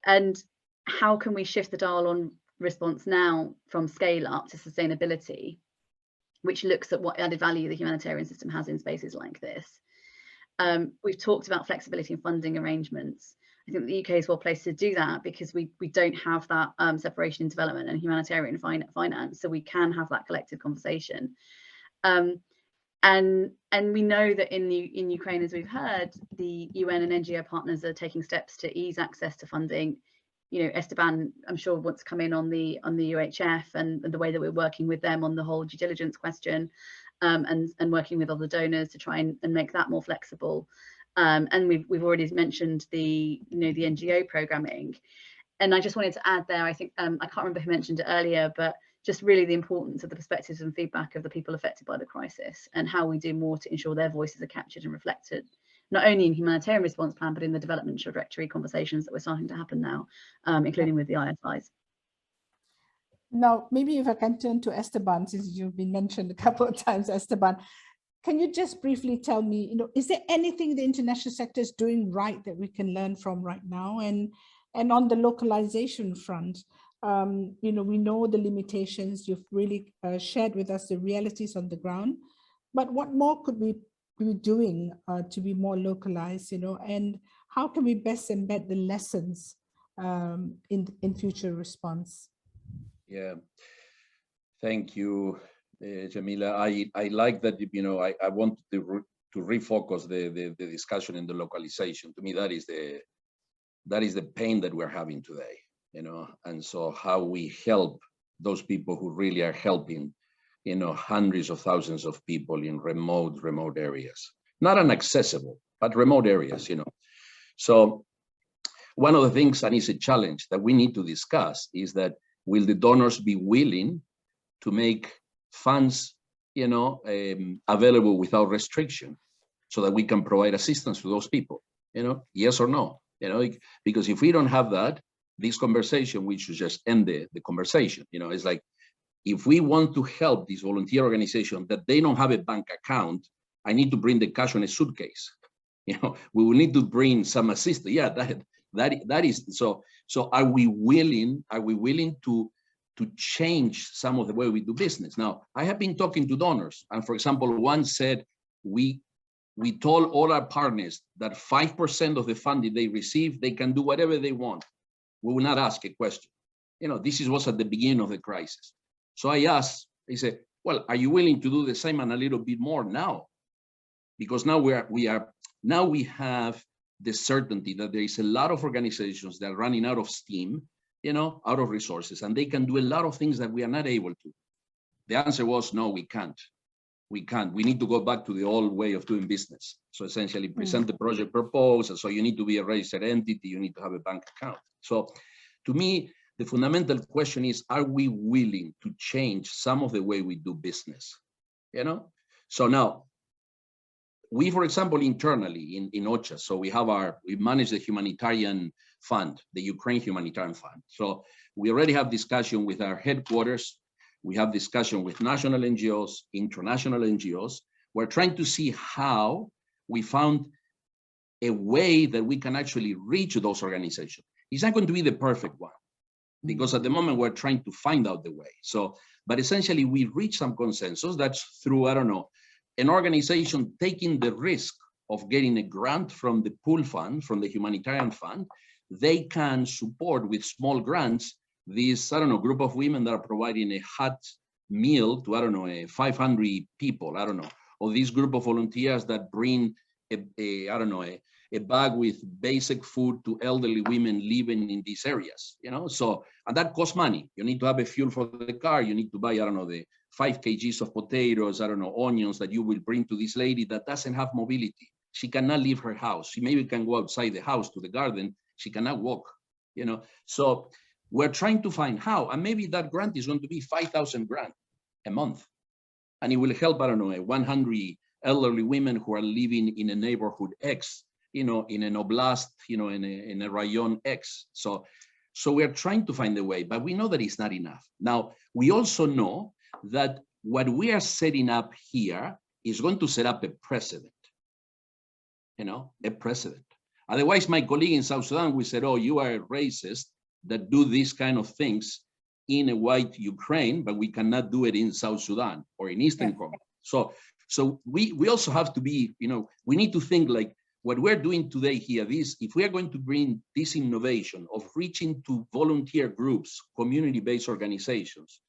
And how can we shift the dial on response now from scale up to sustainability, which looks at what added value the humanitarian system has in spaces like this? We've talked about flexibility and funding arrangements. I think the UK is well placed to do that because we don't have that separation in development and humanitarian finance, so we can have that collective conversation. And we know that in Ukraine, as we've heard, the UN and NGO partners are taking steps to ease access to funding. You know, Esteban, I'm sure, wants to come in on the UHF and the way that we're working with them on the whole due diligence question, and working with other donors to try and make that more flexible. And we've already mentioned the NGO programming, and I just wanted to add there, I think I can't remember who mentioned it earlier, but just really the importance of the perspectives and feedback of the people affected by the crisis, and how we do more to ensure their voices are captured and reflected, not only in humanitarian response plan, but in the development trajectory conversations that we're starting to happen now, including with the ISIs. Now, maybe if I can turn to Esteban, since you've been mentioned a couple of times, Esteban, can you just briefly tell me, is there anything the international sector is doing right that we can learn from right now? And on the localization front, we know the limitations. You've really shared with us the realities on the ground, but what more could we be doing to be more localized, and how can we best embed the lessons in future response? Yeah, thank you, Jemilah. I like that, I want to refocus the discussion in the localization. To me, that is the pain that we're having today, and so how we help those people who really are helping, hundreds of thousands of people in remote areas, not inaccessible, but remote areas, So one of the things, and it's a challenge that we need to discuss, is that will the donors be willing to make funds, available without restriction, so that we can provide assistance to those people, yes or no, because if we don't have that, this conversation, we should just end the conversation. It's like, if we want to help this volunteer organization that they don't have a bank account, I need to bring the cash on a suitcase. We will need to bring some assistance. Yeah, that is so. So are we willing to change some of the way we do business? Now, I have been talking to donors, and for example, one said, we told all our partners that 5% of the funding they receive, they can do whatever they want. We will not ask a question. This was at the beginning of the crisis. So I asked, I said, well, are you willing to do the same and a little bit more now? Because now we have the certainty that there is a lot of organizations that are running out of steam, out of resources, and they can do a lot of things that we are not able to. The answer was, no, we can't. We can't. We need to go back to the old way of doing business. So essentially present the project proposal. So you need to be a registered entity. You need to have a bank account. So to me, the fundamental question is, are we willing to change some of the way we do business? So now, we, for example, internally in OCHA, so we manage the humanitarian fund, the Ukraine Humanitarian Fund. So we already have discussion with our headquarters. We have discussion with national NGOs, international NGOs. We're trying to see how we found a way that we can actually reach those organizations. It's not going to be the perfect one, because at the moment we're trying to find out the way. So, but essentially we reach some consensus. That's through, I don't know, an organization taking the risk of getting a grant from the pool fund, from the humanitarian fund. They can support with small grants this, I don't know, group of women that are providing a hot meal to, I don't know, 500 people, I don't know, or this group of volunteers that bring a bag with basic food to elderly women living in these areas, so, and that costs money. You need to have a fuel for the car. You need to buy, I don't know, the 5 kgs of potatoes, I don't know, onions that you will bring to this lady that doesn't have mobility. She cannot leave her house. She maybe can go outside the house to the garden. She cannot walk, So we're trying to find how, and maybe that grant is going to be 5,000 grant a month. And it will help, I don't know, 100 elderly women who are living in a neighborhood X, in an oblast, in a rayon X. So So we are trying to find a way, but we know that it's not enough. Now, we also know that what we are setting up here is going to set up a precedent, a precedent. Otherwise, my colleague in South Sudan will say, oh, you are a racist that do these kind of things in a white Ukraine, but we cannot do it in South Sudan or in Eastern Congo. So we also have to be, we need to think like what we're doing today here, if we are going to bring this innovation of reaching to volunteer groups, community-based organizations,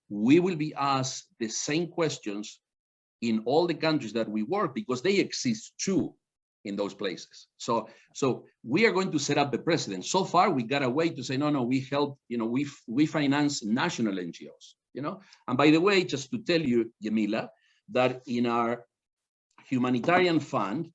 we will be asked the same questions in all the countries that we work because they exist too in those places. So we are going to set up a precedent. So far, we got a way to say, no, we help, we finance national NGOs, And by the way, just to tell you, Jemilah, that in our humanitarian fund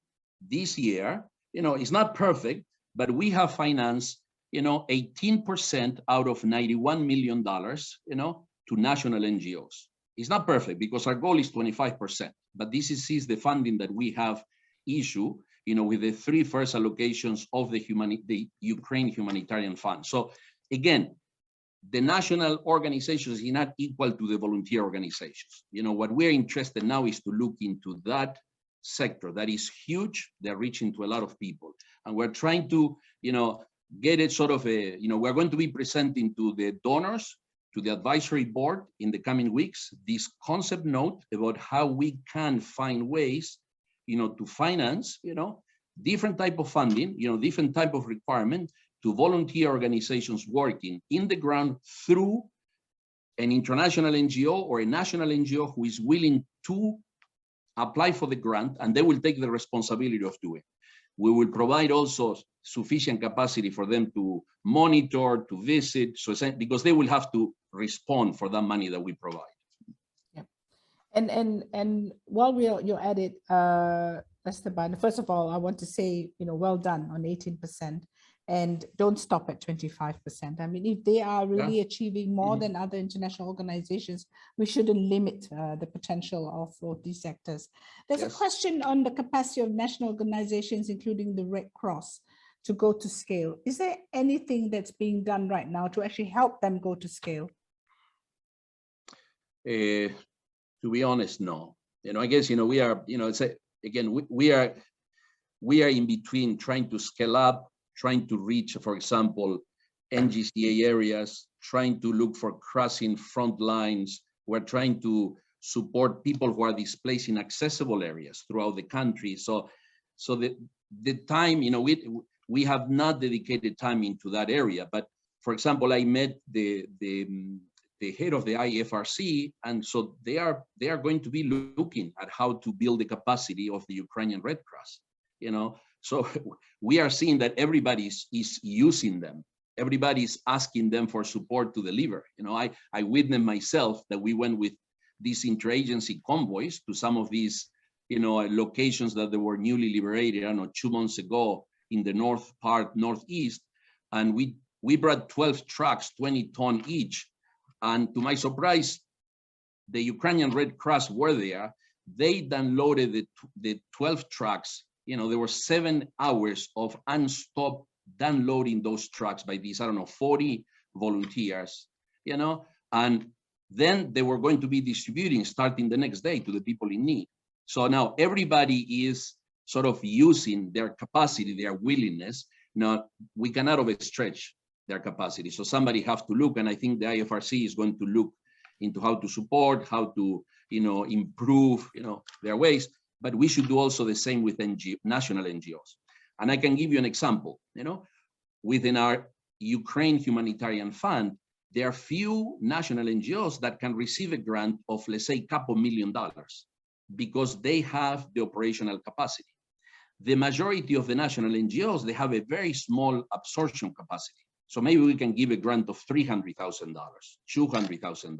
this year, it's not perfect, but we have financed, 18% out of $91 million, to national NGOs. It's not perfect because our goal is 25%, but this is the funding that we have issued, with the 3 first allocations of the Ukraine Humanitarian Fund. So again, the national organizations is not equal to the volunteer organizations. What we're interested now is to look into that sector that is huge. They're reaching to a lot of people. And we're trying to, get it sort of we're going to be presenting to the donors, to the advisory board in the coming weeks, this concept note about how we can find ways, to finance, different type of funding, different type of requirement to volunteer organizations working in the ground through an international NGO or a national NGO who is willing to apply for the grant, and they will take the responsibility of doing it. We will provide also sufficient capacity for them to monitor, to visit, because they will have to respond for that money that we provide. Yeah. And while you're at it, Esteban, first of all, I want to say, well done on 18%. And don't stop at 25%. I mean, if they are really achieving more than other international organizations, we shouldn't limit the potential of these sectors. There's a question on the capacity of national organizations, including the Red Cross, to go to scale. Is there anything that's being done right now to actually help them go to scale? To be honest, no. I guess, we are, we are in between trying to scale up, trying to reach, for example, NGCA areas, trying to look for crossing front lines. We're trying to support people who are displaced in accessible areas throughout the country. So the time, we have not dedicated time into that area. But for example, I met the head of the IFRC, and so they are going to be looking at how to build the capacity of the Ukrainian Red Cross. So we are seeing that everybody is using them. Everybody is asking them for support to deliver. I witnessed myself that we went with these interagency convoys to some of these, locations that they were newly liberated, 2 months ago in the northeast, and we brought 12 trucks, 20-ton each. And to my surprise, the Ukrainian Red Cross were there. They downloaded the 12 trucks. There were 7 hours of unstopped downloading those trucks by these, 40 volunteers, and then they were going to be distributing starting the next day to the people in need. So now everybody is sort of using their capacity, their willingness. Now we cannot overstretch their capacity. So somebody have to look, and I think the IFRC is going to look into how to support, how to, improve, their ways. But we should do also the same with national NGOs. And I can give you an example. Within our Ukraine Humanitarian Fund, there are few national NGOs that can receive a grant of, let's say, a couple $1 million because they have the operational capacity. The majority of the national NGOs, they have a very small absorption capacity. So maybe we can give a grant of $300,000, $200,000.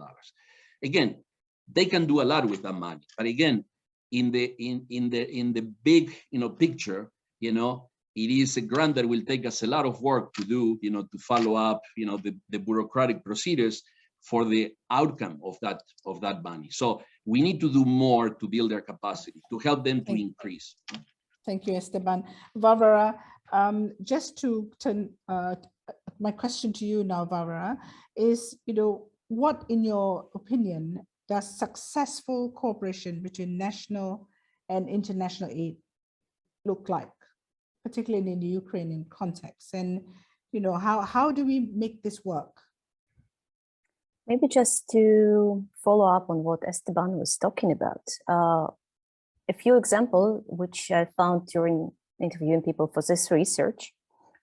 Again, they can do a lot with that money. But again, in the big picture, it is a grant that will take us a lot of work to do, to follow up, the bureaucratic procedures for the outcome of that money. So we need to do more to build their capacity, to help them to increase. Thank you, Esteban. Varvara, just to turn a my question to you now, Varvara, is, what, in your opinion, does successful cooperation between national and international aid look like, particularly in the Ukrainian context? And, how do we make this work? Maybe just to follow up on what Esteban was talking about, a few examples which I found during interviewing people for this research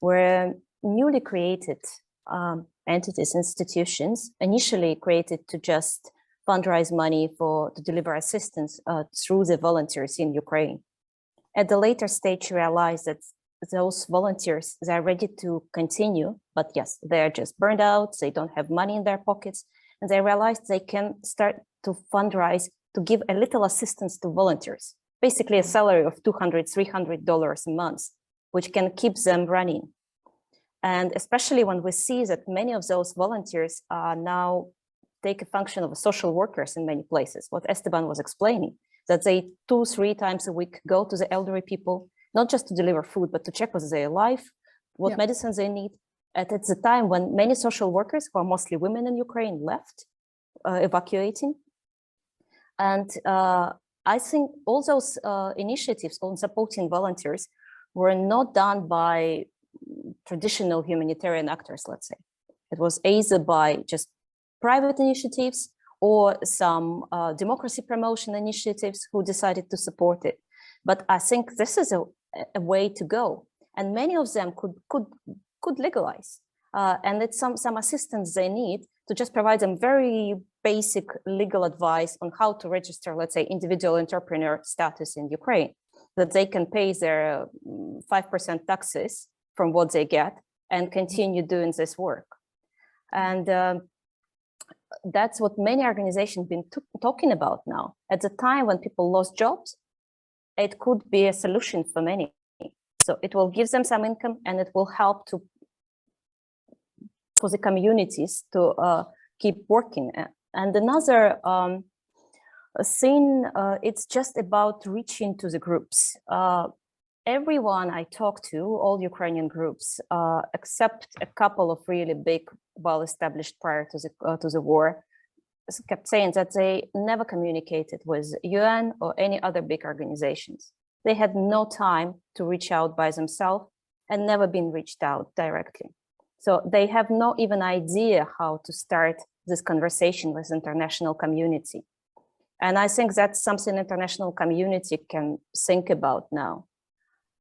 were newly created entities, institutions, initially created to just fundraise money to deliver assistance through the volunteers in Ukraine. At the later stage, realized that those volunteers, they're ready to continue, but yes, they're just burned out, they don't have money in their pockets, and they realized they can start to fundraise to give a little assistance to volunteers, basically a salary of $200, $300 a month, which can keep them running. And especially when we see that many of those volunteers are now take a function of social workers in many places, what Esteban was explaining, that they 2-3 times a week go to the elderly people, not just to deliver food, but to check what's their life, what medicines they need. And it's a time when many social workers, who are mostly women in Ukraine, left, evacuating. And I think all those initiatives on supporting volunteers were not done by traditional humanitarian actors, let's say. It was either by just private initiatives or some democracy promotion initiatives who decided to support it. But I think this is a way to go. And many of them could legalize. And it's some assistance they need to just provide them very basic legal advice on how to register, let's say, individual entrepreneur status in Ukraine, that they can pay their 5% taxes from what they get and continue doing this work. And that's what many organizations have been talking about now. At the time when people lost jobs, it could be a solution for many. So it will give them some income and it will help for the communities to keep working. And another thing, it's just about reaching to the groups. Everyone I talked to, all Ukrainian groups, except a couple of really big, well-established prior to the war, kept saying that they never communicated with UN or any other big organizations. They had no time to reach out by themselves and never been reached out directly. So they have no even idea how to start this conversation with international community. And I think that's something international community can think about now.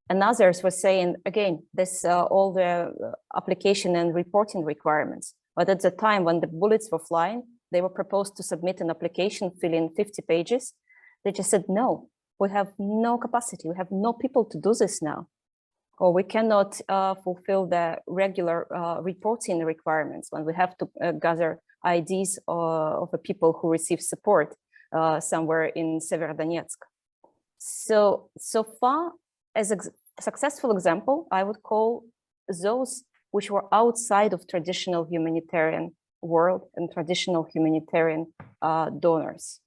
And others were saying, again, this all the application and reporting requirements. But at the time when the bullets were flying, they were proposed to submit an application, fill in 50 pages. They just said, no, we have no capacity. We have no people to do this now. Or we cannot fulfill the regular reporting requirements when we have to gather IDs of the people who receive support somewhere in Severodonetsk. So far, as a successful example, I would call those which were outside of traditional humanitarian world and traditional humanitarian donors.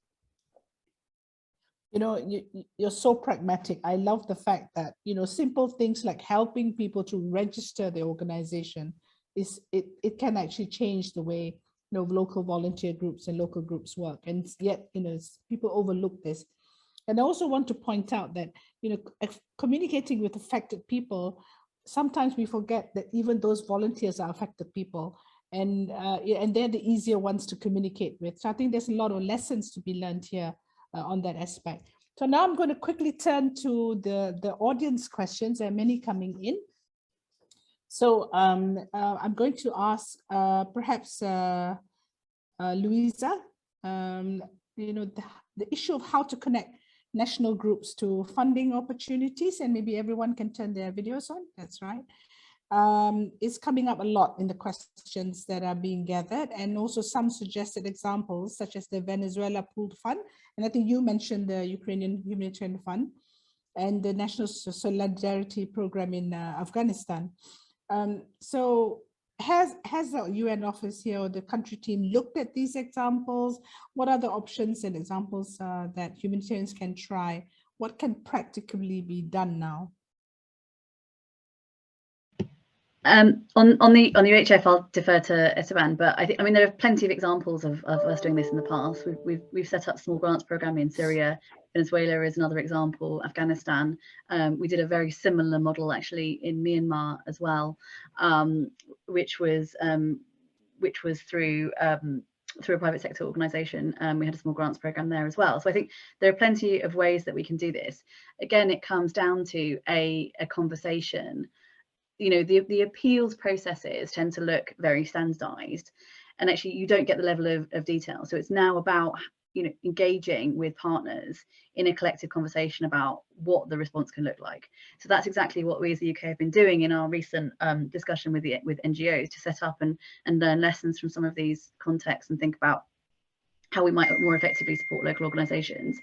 You're so pragmatic. I love the fact that, simple things like helping people to register the organization it can actually change the way, local volunteer groups and local groups work. And yet, people overlook this. And I also want to point out that, communicating with affected people, sometimes we forget that even those volunteers are affected people, and they're the easier ones to communicate with. So I think there's a lot of lessons to be learned here on that aspect. So now I'm going to quickly turn to the audience questions. There are many coming in. So I'm going to ask perhaps Louisa, the issue of how to connect national groups to funding opportunities, and maybe everyone can turn their videos on. That's right. Is coming up a lot in the questions that are being gathered, and also some suggested examples such as the Venezuela pooled fund, and I think you mentioned the Ukrainian Humanitarian Fund and the National Solidarity Program in Afghanistan. So has the UN office here or the country team looked at these examples? What are the options and examples that humanitarians can try? What can practically be done now? On the UHF, I'll defer to Esteban, but I mean, there are plenty of examples of us doing this in the past. We've set up small grants program in Syria. Venezuela is another example. Afghanistan. We did a very similar model actually in Myanmar as well, which was through a private sector organisation. We had a small grants program there as well. So I think there are plenty of ways that we can do this. Again, it comes down to a conversation. You know, the appeals processes tend to look very standardized, and actually you don't get the level of detail. So it's now about, you know, engaging with partners in a collective conversation about what the response can look like. So that's exactly what we as the UK have been doing in our recent discussion with NGOs, to set up and learn lessons from some of these contexts and think about how we might more effectively support local organisations.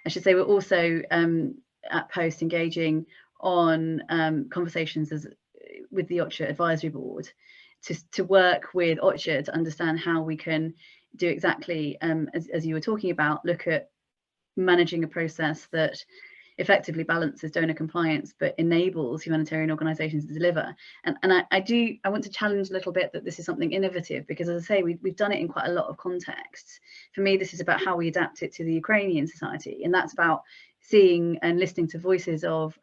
I should say we're also at Post engaging on conversations with the OCHA advisory board to work with OCHA to understand how we can do exactly as you were talking about, look at managing a process that effectively balances donor compliance but enables humanitarian organisations to deliver. And I want to challenge a little bit that this is something innovative, because as I say, we've done it in quite a lot of contexts. For me, this is about how we adapt it to the Ukrainian society, and that's about seeing and listening to voices of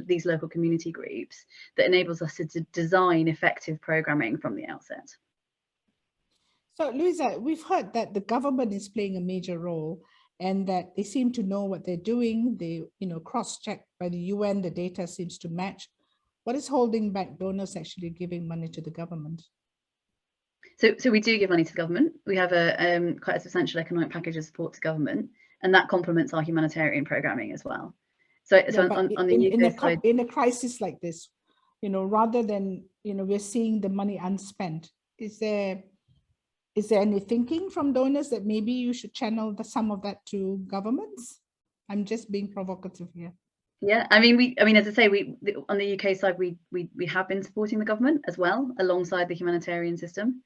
these local community groups that enables us to design effective programming from the outset. So Louisa, we've heard that the government is playing a major role and that they seem to know what they're doing. They, you know, cross-checked by the UN, the data seems to match. What is holding back donors actually giving money to the government? So we do give money to the government. We have a quite a substantial economic package of support to government, and that complements our humanitarian programming as well. So, Yeah, on the UK side, in a crisis like this, you know, rather than, you know, we're seeing the money unspent, is there any thinking from donors that maybe you should channel some of that to governments? I'm just being provocative here. Yeah, I mean, as I say, on the UK side, we have been supporting the government as well alongside the humanitarian system.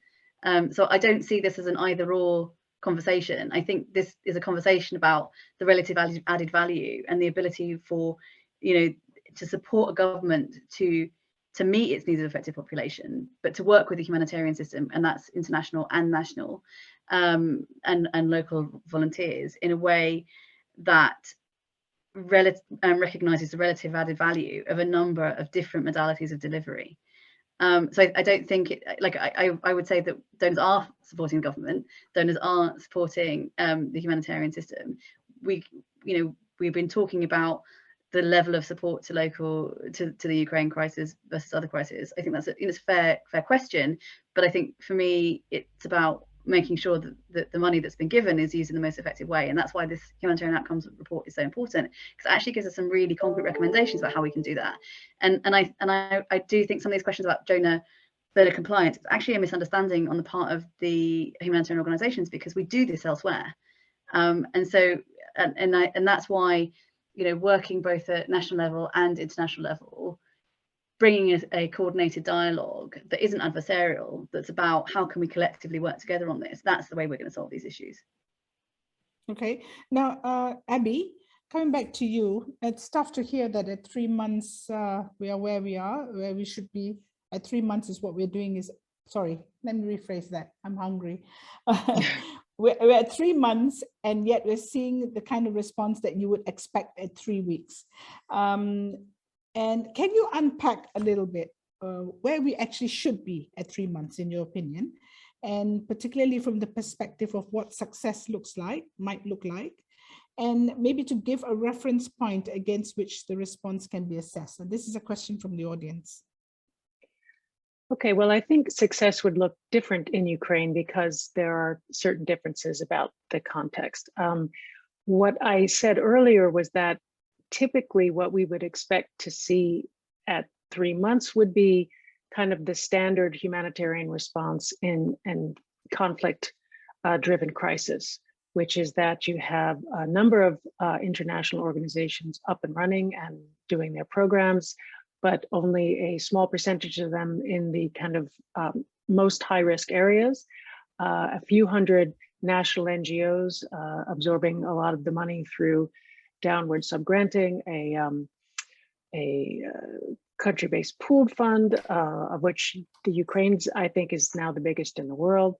So I don't see this as an either-or conversation. I think this is a conversation about the relative added value and the ability for, you know, to support a government to meet its needs of effective population, but to work with the humanitarian system, and that's international and national, and local volunteers, in a way that recognises the relative added value of a number of different modalities of delivery. So I don't think I would say that donors are supporting the government, donors aren't supporting the humanitarian system. We've been talking about the level of support to the Ukraine crisis versus other crises. I think that's a fair question, but I think for me it's about making sure that the money that's been given is used in the most effective way, and that's why this humanitarian outcomes report is so important, because it actually gives us some really concrete recommendations about how we can do that. And I do think some of these questions about donor compliance, it's actually a misunderstanding on the part of the humanitarian organisations, because we do this elsewhere, and that's why, you know, working both at national level and international level, bringing a coordinated dialogue that isn't adversarial, that's about how can we collectively work together on this. That's the way we're going to solve these issues. Okay, now Abby, coming back to you, it's tough to hear that at 3 months we are where we are, where we should be. At 3 months is what we're doing is, sorry, let me rephrase that, I'm hungry. We're at 3 months, and yet we're seeing the kind of response that you would expect at 3 weeks. And can you unpack a little bit where we actually should be at 3 months, in your opinion, and particularly from the perspective of what success might look like, and maybe to give a reference point against which the response can be assessed? And this is a question from the audience. Okay, well, I think success would look different in Ukraine because there are certain differences about the context. What I said earlier was that typically what we would expect to see at 3 months would be kind of the standard humanitarian response in conflict-driven crisis, which is that you have a number of international organizations up and running and doing their programs, but only a small percentage of them in the kind of most high-risk areas, a few hundred national NGOs absorbing a lot of the money through downward subgranting, a country-based pooled fund, of which the Ukraine's, I think, is now the biggest in the world,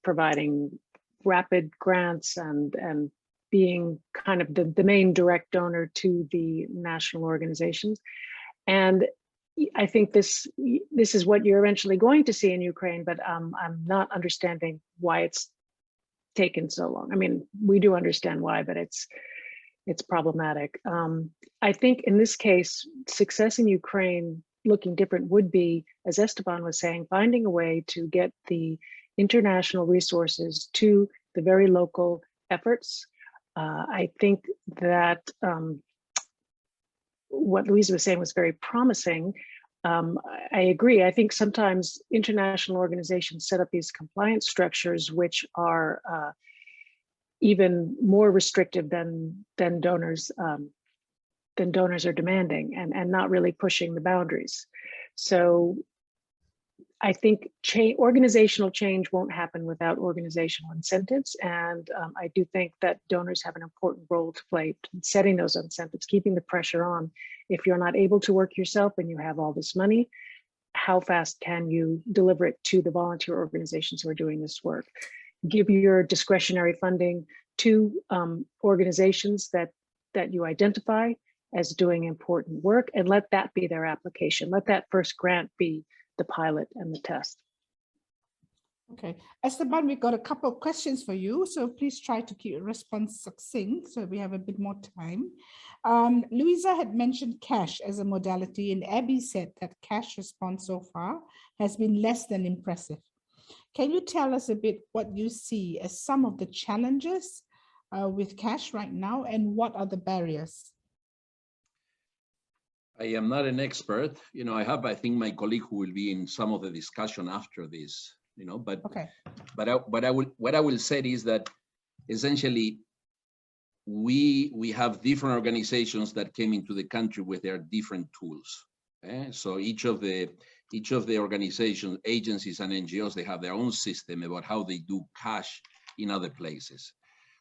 providing rapid grants and being kind of the main direct donor to the national organizations. And I think this is what you're eventually going to see in Ukraine, but I'm not understanding why it's taken so long. I mean, we do understand why, but it's problematic. I think in this case, success in Ukraine looking different would be, as Esteban was saying, finding a way to get the international resources to the very local efforts. I think that what Louisa was saying was very promising. I agree. I think sometimes international organizations set up these compliance structures which are even more restrictive than donors are demanding, and not really pushing the boundaries. So I think organizational change won't happen without organizational incentives. And I do think that donors have an important role to play in setting those incentives, keeping the pressure on. If you're not able to work yourself and you have all this money, how fast can you deliver it to the volunteer organizations who are doing this work? Give your discretionary funding to organizations that you identify as doing important work, and let that be their application. Let that first grant be the pilot and the test. Okay, Esteban, we've got a couple of questions for you, so please try to keep your response succinct so we have a bit more time. Louisa had mentioned cash as a modality, and Abby said that cash response so far has been less than impressive. Can you tell us a bit what you see as some of the challenges with cash right now, and what are the barriers? I am not an expert. You know, I think my colleague who will be in some of the discussion after this, you know, but okay. What I will say is that essentially we have different organizations that came into the country with their different tools. So each of the organizations, agencies and NGOs, they have their own system about how they do cash in other places.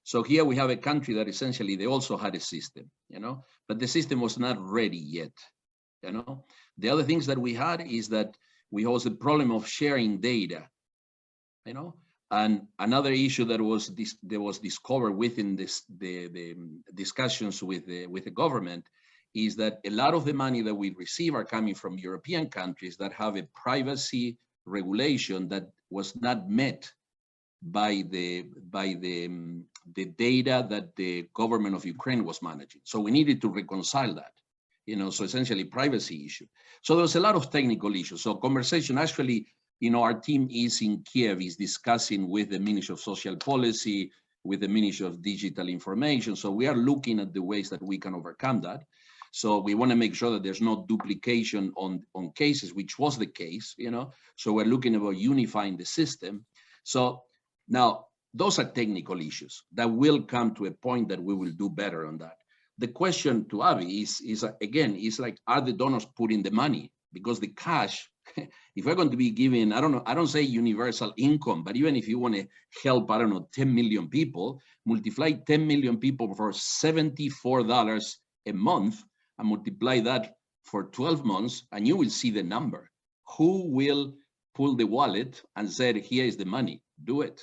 So here we have a country that essentially they also had a system, you know, but the system was not ready yet, you know. The other things that we had is that we also the problem of sharing data, you know, and another issue that was discovered within the discussions with the government is that a lot of the money that we receive are coming from European countries that have a privacy regulation that was not met by the data that the government of Ukraine was managing. So we needed to reconcile that, you know, so essentially privacy issue. So there was a lot of technical issues. So conversation actually, you know, our team is in Kiev, is discussing with the Ministry of Social Policy, with the Ministry of Digital Information. So we are looking at the ways that we can overcome that. So we want to make sure that there's no duplication on cases, which was the case, you know. So we're looking about unifying the system. So now those are technical issues that will come to a point that we will do better on that. The question to Abby is again, is like, are the donors putting the money? Because the cash, if we're going to be giving, I don't say universal income, but even if you want to help, 10 million people, multiply 10 million people for $74 a month and multiply that for 12 months, and you will see the number. Who will pull the wallet and say, here is the money, do it?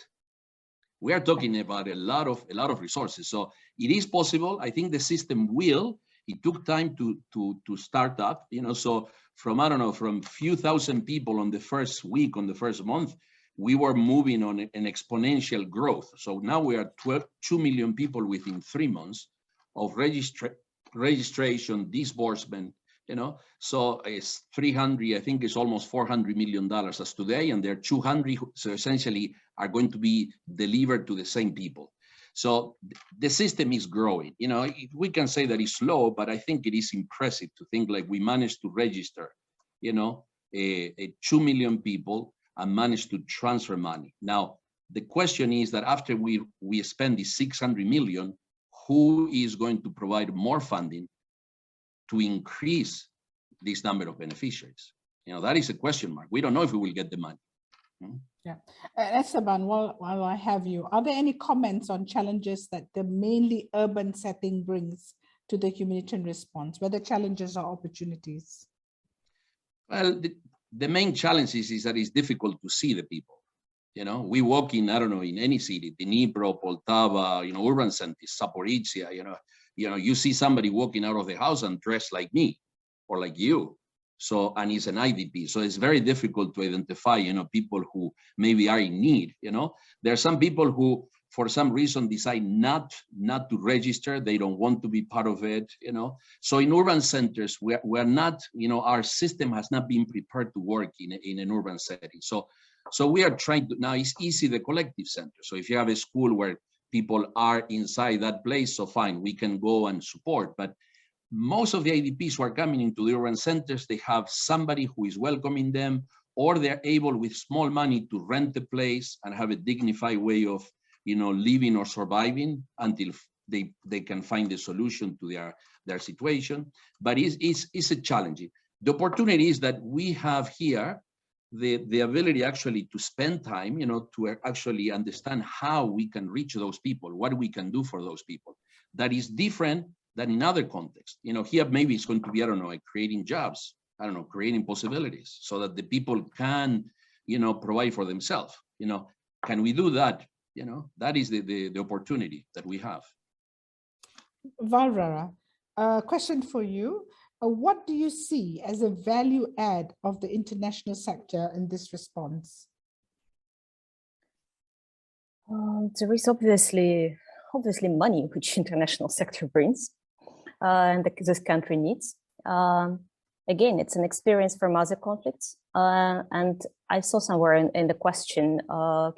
We are talking about a lot of resources. So it is possible. I think the system will. It took time to start up, you know, so from few thousand people on the first week, on the first month, we were moving on an exponential growth. So now we are 2 million people within 3 months of registration, disbursement, you know, so it's 300, I think it's almost $400 million as today, and there are 200, so essentially are going to be delivered to the same people. So the system is growing. You know, we can say that it's slow, but I think it is impressive to think like we managed to register, you know, 2 million people and managed to transfer money. Now, the question is that after we spend the 600 million, who is going to provide more funding to increase this number of beneficiaries? You know, that is a question mark. We don't know if we will get the money. Yeah, Esteban, while I have you, are there any comments on challenges that the mainly urban setting brings to the humanitarian response, whether challenges or opportunities? Well, the main challenge is that it's difficult to see the people. You know, we walk in, I don't know, in any city, Dnipro, Poltava, you know, urban centers, Zaporizhia, you see somebody walking out of the house and dressed like me or like you. So, and it's an IDP. So it's very difficult to identify, you know, people who maybe are in need, you know. There are some people who, for some reason, decide not to register. They don't want to be part of it, you know. So in urban centers, we're not, you know, our system has not been prepared to work in an urban setting. So we are trying to, now it's easy, the collective center. So if you have a school where people are inside that place, so fine, we can go and support. But most of the IDPs who are coming into the urban centers, they have somebody who is welcoming them, or they're able with small money to rent the place and have a dignified way of, you know, living or surviving until they can find a solution to their situation. But it's a challenge. The opportunity is that we have here the ability actually to spend time, you know, to actually understand how we can reach those people, what we can do for those people. That is different than in other contexts. You know, here maybe it's going to be, I don't know, like creating jobs, I don't know, creating possibilities so that the people can, you know, provide for themselves. You know, can we do that? You know, that is the opportunity that we have. Varvara, a question for you. What do you see as a value add of the international sector in this response? There is obviously money which international sector brings and this country needs. Again, it's an experience from other conflicts. And I saw somewhere in the question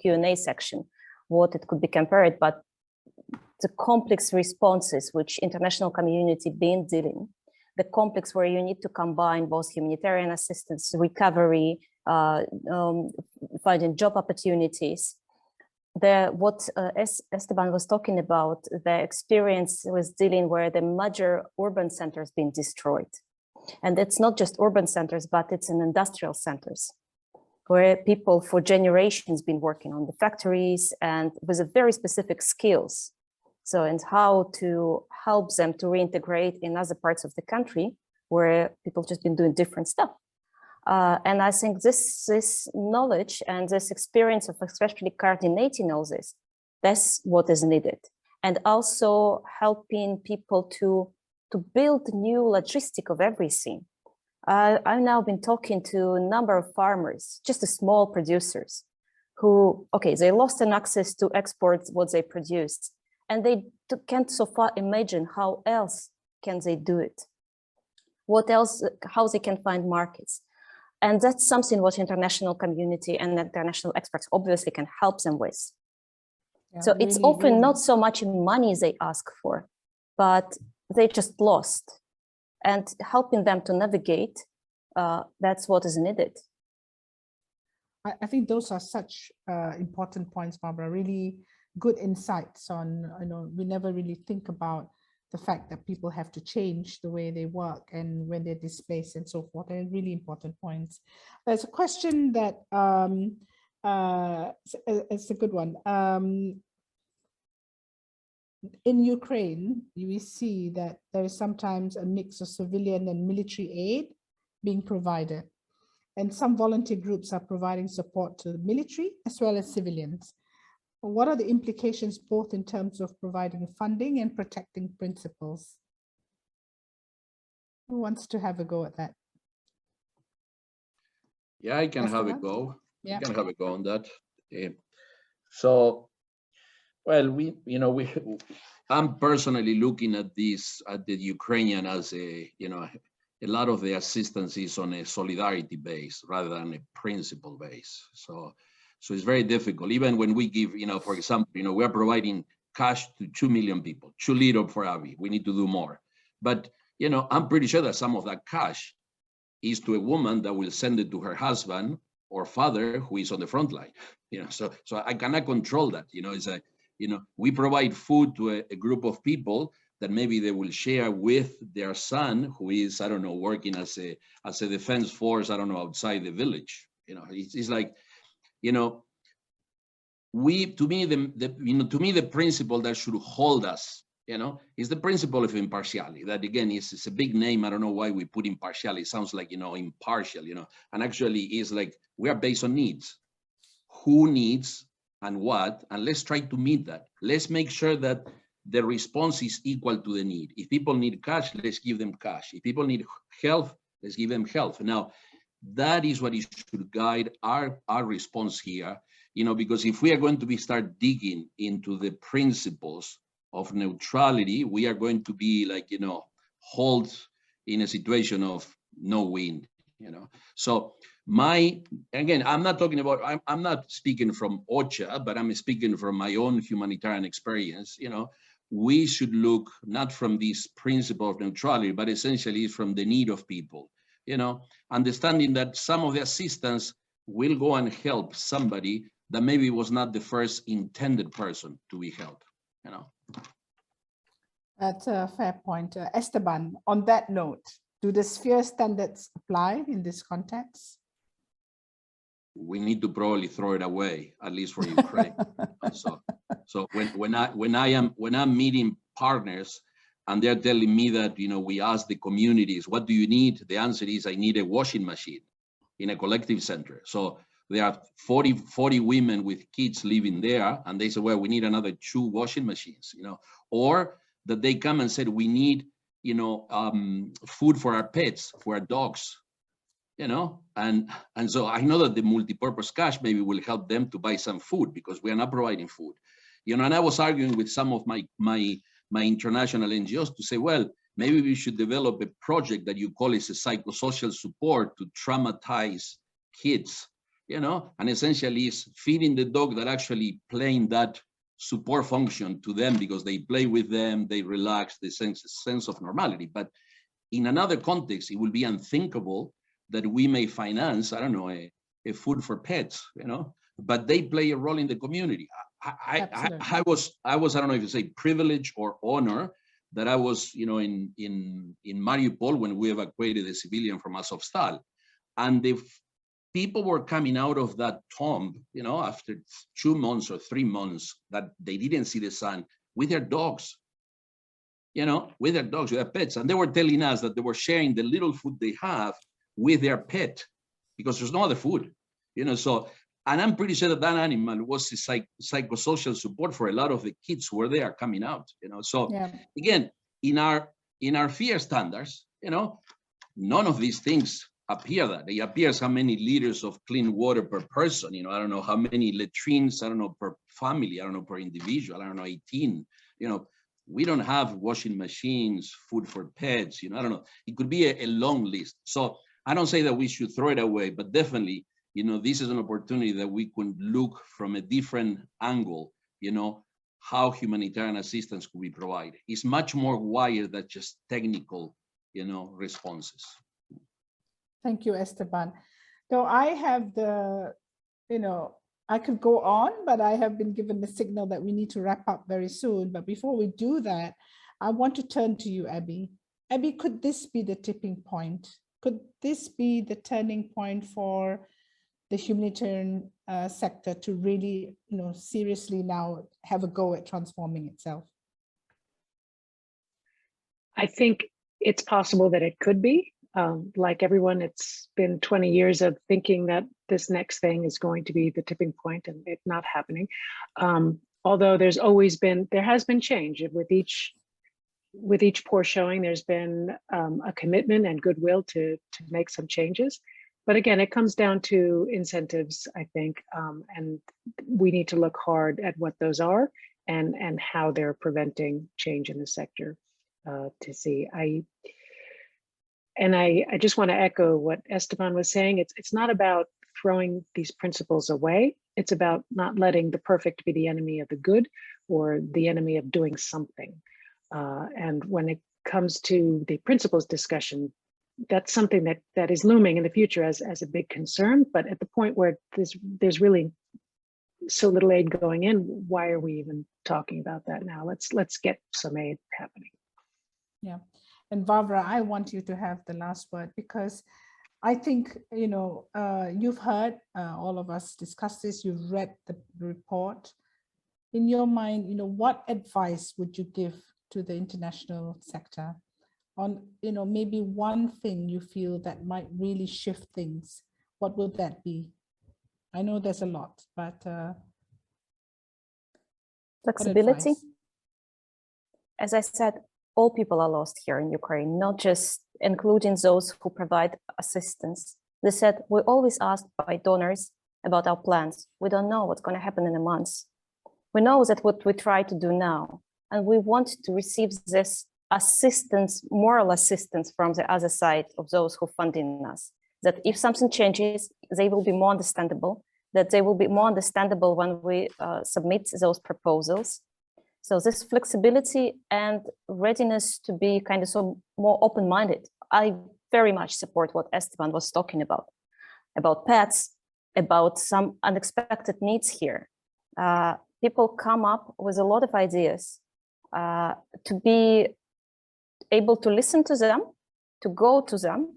Q&A section what it could be compared, but the complex responses which international community been dealing, the complex where you need to combine both humanitarian assistance, recovery, finding job opportunities. What Esteban was talking about, the experience was dealing where the major urban centers been destroyed. And it's not just urban centers, but it's in industrial centers where people for generations been working on the factories and with a very specific skills. So, and how to help them to reintegrate in other parts of the country where people just been doing different stuff. And I think this knowledge and this experience of especially coordinating all this, that's what is needed. And also helping people to build new logistic of everything. I've now been talking to a number of farmers, just the small producers who, okay, they lost an access to export what they produced. And they can't so far imagine how else can they do it? What else, how they can find markets? And that's something what international community and international experts obviously can help them with. Yeah, so it's often not so much money they ask for, but they just lost. And helping them to navigate, that's what is needed. I think those are such important points, Barbara, really good insights on, we never really think about the fact that people have to change the way they work and when they're displaced and so forth. And really important points. There's a question that it's a good one. In Ukraine, we see that there is sometimes a mix of civilian and military aid being provided. And some volunteer groups are providing support to the military as well as civilians. What are the implications both in terms of providing funding and protecting principles? Who wants to have a go at that? Yeah, I can have a go. Yeah. I can have a go on that. So, well, I'm personally looking at this, at the Ukrainian as a lot of the assistance is on a solidarity base rather than a principle base. So it's very difficult. Even when we give, for example, we're providing cash to 2 million people, 2 little for Abby. We need to do more. But, I'm pretty sure that some of that cash is to a woman that will send it to her husband or father who is on the front line. So I cannot control that. We provide food to a group of people that maybe they will share with their son who is, I don't know, working as a defense force, I don't know, outside the village. It's like, to me, the principle that should hold us, is the principle of impartiality. That again is a big name. I don't know why we put impartiality. It sounds like, impartial, and actually is like, we are based on needs. Who needs and what, and let's try to meet that. Let's make sure that the response is equal to the need. If people need cash, let's give them cash. If people need health, let's give them health. Now, that is what should guide our response here, because if we are going to start digging into the principles of neutrality, we are going to be like, hold in a situation of no wind, So again, I'm not talking about, I'm not speaking from OCHA, but I'm speaking from my own humanitarian experience, we should look not from this principle of neutrality, but essentially from the need of people, understanding that some of the assistance will go and help somebody that maybe was not the first intended person to be helped, That's a fair point. Esteban, on that note, do the sphere standards apply in this context? We need to probably throw it away, at least for Ukraine. So when I'm meeting partners and they're telling me that, we ask the communities, what do you need? The answer is, I need a washing machine in a collective center. So there are 40 women with kids living there, and they say, well, we need another 2 washing machines, or that they come and said, we need, food for our pets, for our dogs, and so I know that the multipurpose cash maybe will help them to buy some food, because we are not providing food, and I was arguing with some of my international NGOs to say, well, maybe we should develop a project that you call is a psychosocial support to traumatize kids, and essentially is feeding the dog that actually playing that support function to them, because they play with them, they relax, the sense of normality. But in another context, it will be unthinkable that we may finance, I don't know, a food for pets, but they play a role in the community. I was, I don't know if you say privilege or honor, that I was, in Mariupol when we evacuated a civilian from Azovstal, and the people were coming out of that tomb, after 2 months or 3 months that they didn't see the sun, with their dogs, with their pets. And they were telling us that they were sharing the little food they have with their pet, because there's no other food, so, and I'm pretty sure that that animal was a psychosocial support for a lot of the kids who were there coming out, so yeah. Again, in our fear standards, none of these things appear that. It appears how many liters of clean water per person, I don't know how many latrines, I don't know, per family, I don't know, per individual, I don't know, 18, we don't have washing machines, food for pets, I don't know. It could be a long list. So I don't say that we should throw it away, but definitely, this is an opportunity that we can look from a different angle, how humanitarian assistance could be provided. It's much more wired than just technical, responses. Thank you, Esteban. So I have I could go on, but I have been given the signal that we need to wrap up very soon. But before we do that, I want to turn to you, Abby. Abby, could this be the tipping point? Could this be the turning point for the humanitarian sector to really, seriously now have a go at transforming itself? I think it's possible that it could be. Like everyone, it's been 20 years of thinking that this next thing is going to be the tipping point, and it's not happening. Although there has been change with each pour showing. There's been a commitment and goodwill to make some changes. But again, it comes down to incentives, I think, and we need to look hard at what those are and how they're preventing change in the sector to see. I just want to echo what Esteban was saying. It's not about throwing these principles away. It's about not letting the perfect be the enemy of the good or the enemy of doing something. And when it comes to the principles discussion, that's something that is looming in the future as a big concern. But at the point where there's really so little aid going in, why are we even talking about that now? Let's get some aid happening. Yeah. And Varvara, I want you to have the last word, because I think, you've heard all of us discuss this, you've read the report. In your mind, what advice would you give to the international sector on, maybe one thing you feel that might really shift things? What will that be? I know there's a lot, but flexibility. As I said, all people are lost here in Ukraine, not just including those who provide assistance. They said, we always ask by donors about our plans. We don't know what's going to happen in a month. We know that what we try to do now, and we want to receive this assistance, moral assistance from the other side of those who funding us, that if something changes, they will be more understandable, that they will be more understandable when we submit those proposals. So this flexibility and readiness to be kind of so more open-minded. I very much support what Esteban was talking about pets, about some unexpected needs here. People come up with a lot of ideas, to be able to listen to them, to go to them.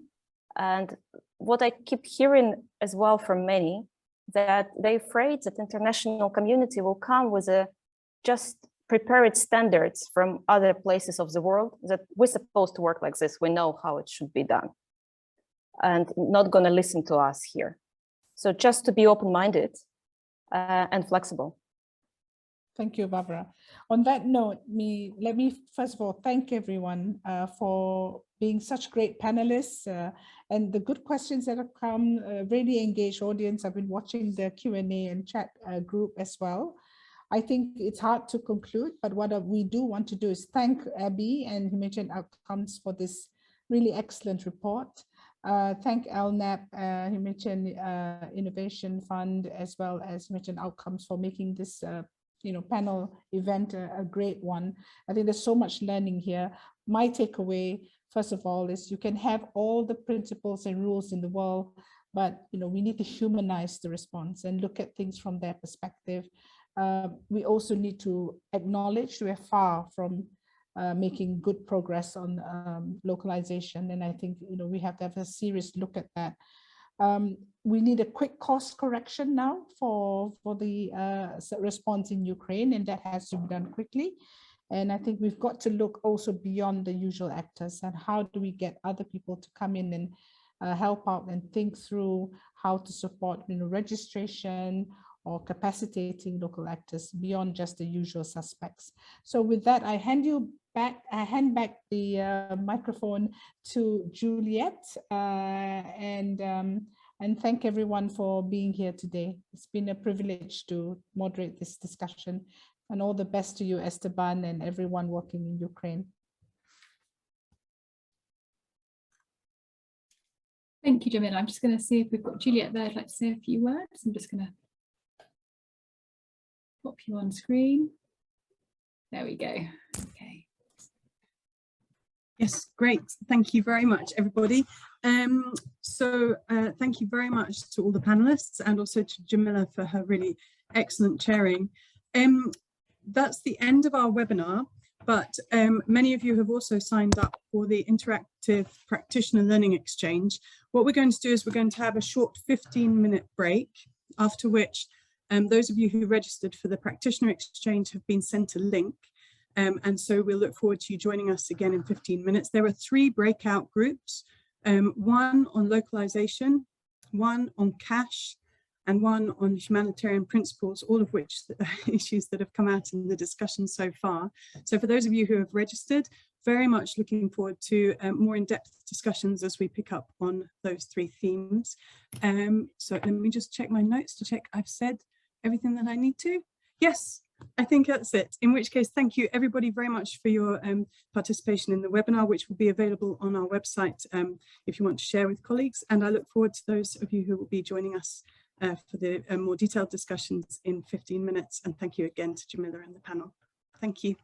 And what I keep hearing as well from many, that they're afraid that international community will come with just prepared standards from other places of the world, that we're supposed to work like this. We know how it should be done, and not going to listen to us here. So just to be open-minded and flexible. Thank you, Varvara. On that note, let me first of all thank everyone for being such great panelists and the good questions that have come. Really engaged audience. I've been watching the Q&A and chat group as well. I think it's hard to conclude, but what we do want to do is thank Abby and Humanitarian Outcomes for this really excellent report. Thank ALNAP, Humanitarian Innovation Fund, as well as Humanitarian Outcomes for making this panel event a great one. I think there's so much learning here. My takeaway, first of all, is you can have all the principles and rules in the world, but we need to humanize the response and look at things from their perspective. We also need to acknowledge we're far from making good progress on localization, and I think we have to have a serious look at that. We need a quick course correction now for the response in Ukraine, and that has to be done quickly. And I think we've got to look also beyond the usual actors, and how do we get other people to come in and help out and think through how to support registration or capacitating local actors beyond just the usual suspects. So with that, I hand back the microphone to Juliet, and thank everyone for being here today. It's been a privilege to moderate this discussion, and all the best to you, Esteban, and everyone working in Ukraine. Thank you, Jemilah. I'm just going to see if we've got Juliet there. I'd like to say a few words. I'm just going to pop you on screen. There we go. Okay. Yes, great. Thank you very much, everybody. Thank you very much to all the panelists, and also to Jemilah for her really excellent chairing. That's the end of our webinar, but many of you have also signed up for the interactive practitioner learning exchange. What we're going to do is we're going to have a short 15-minute break, after which those of you who registered for the practitioner exchange have been sent a link. And so we'll look forward to you joining us again in 15 minutes. There are 3 breakout groups, one on localization, one on cash, and one on humanitarian principles, all of which are issues that have come out in the discussion so far. So for those of you who have registered, very much looking forward to more in-depth discussions as we pick up on those 3 themes. So let me just check my notes to check I've said everything that I need to. Yes, I think that's it. In which case, thank you everybody very much for your participation in the webinar, which will be available on our website if you want to share with colleagues. And I look forward to those of you who will be joining us for the more detailed discussions in 15 minutes. And thank you again to Jemilah and the panel. Thank you.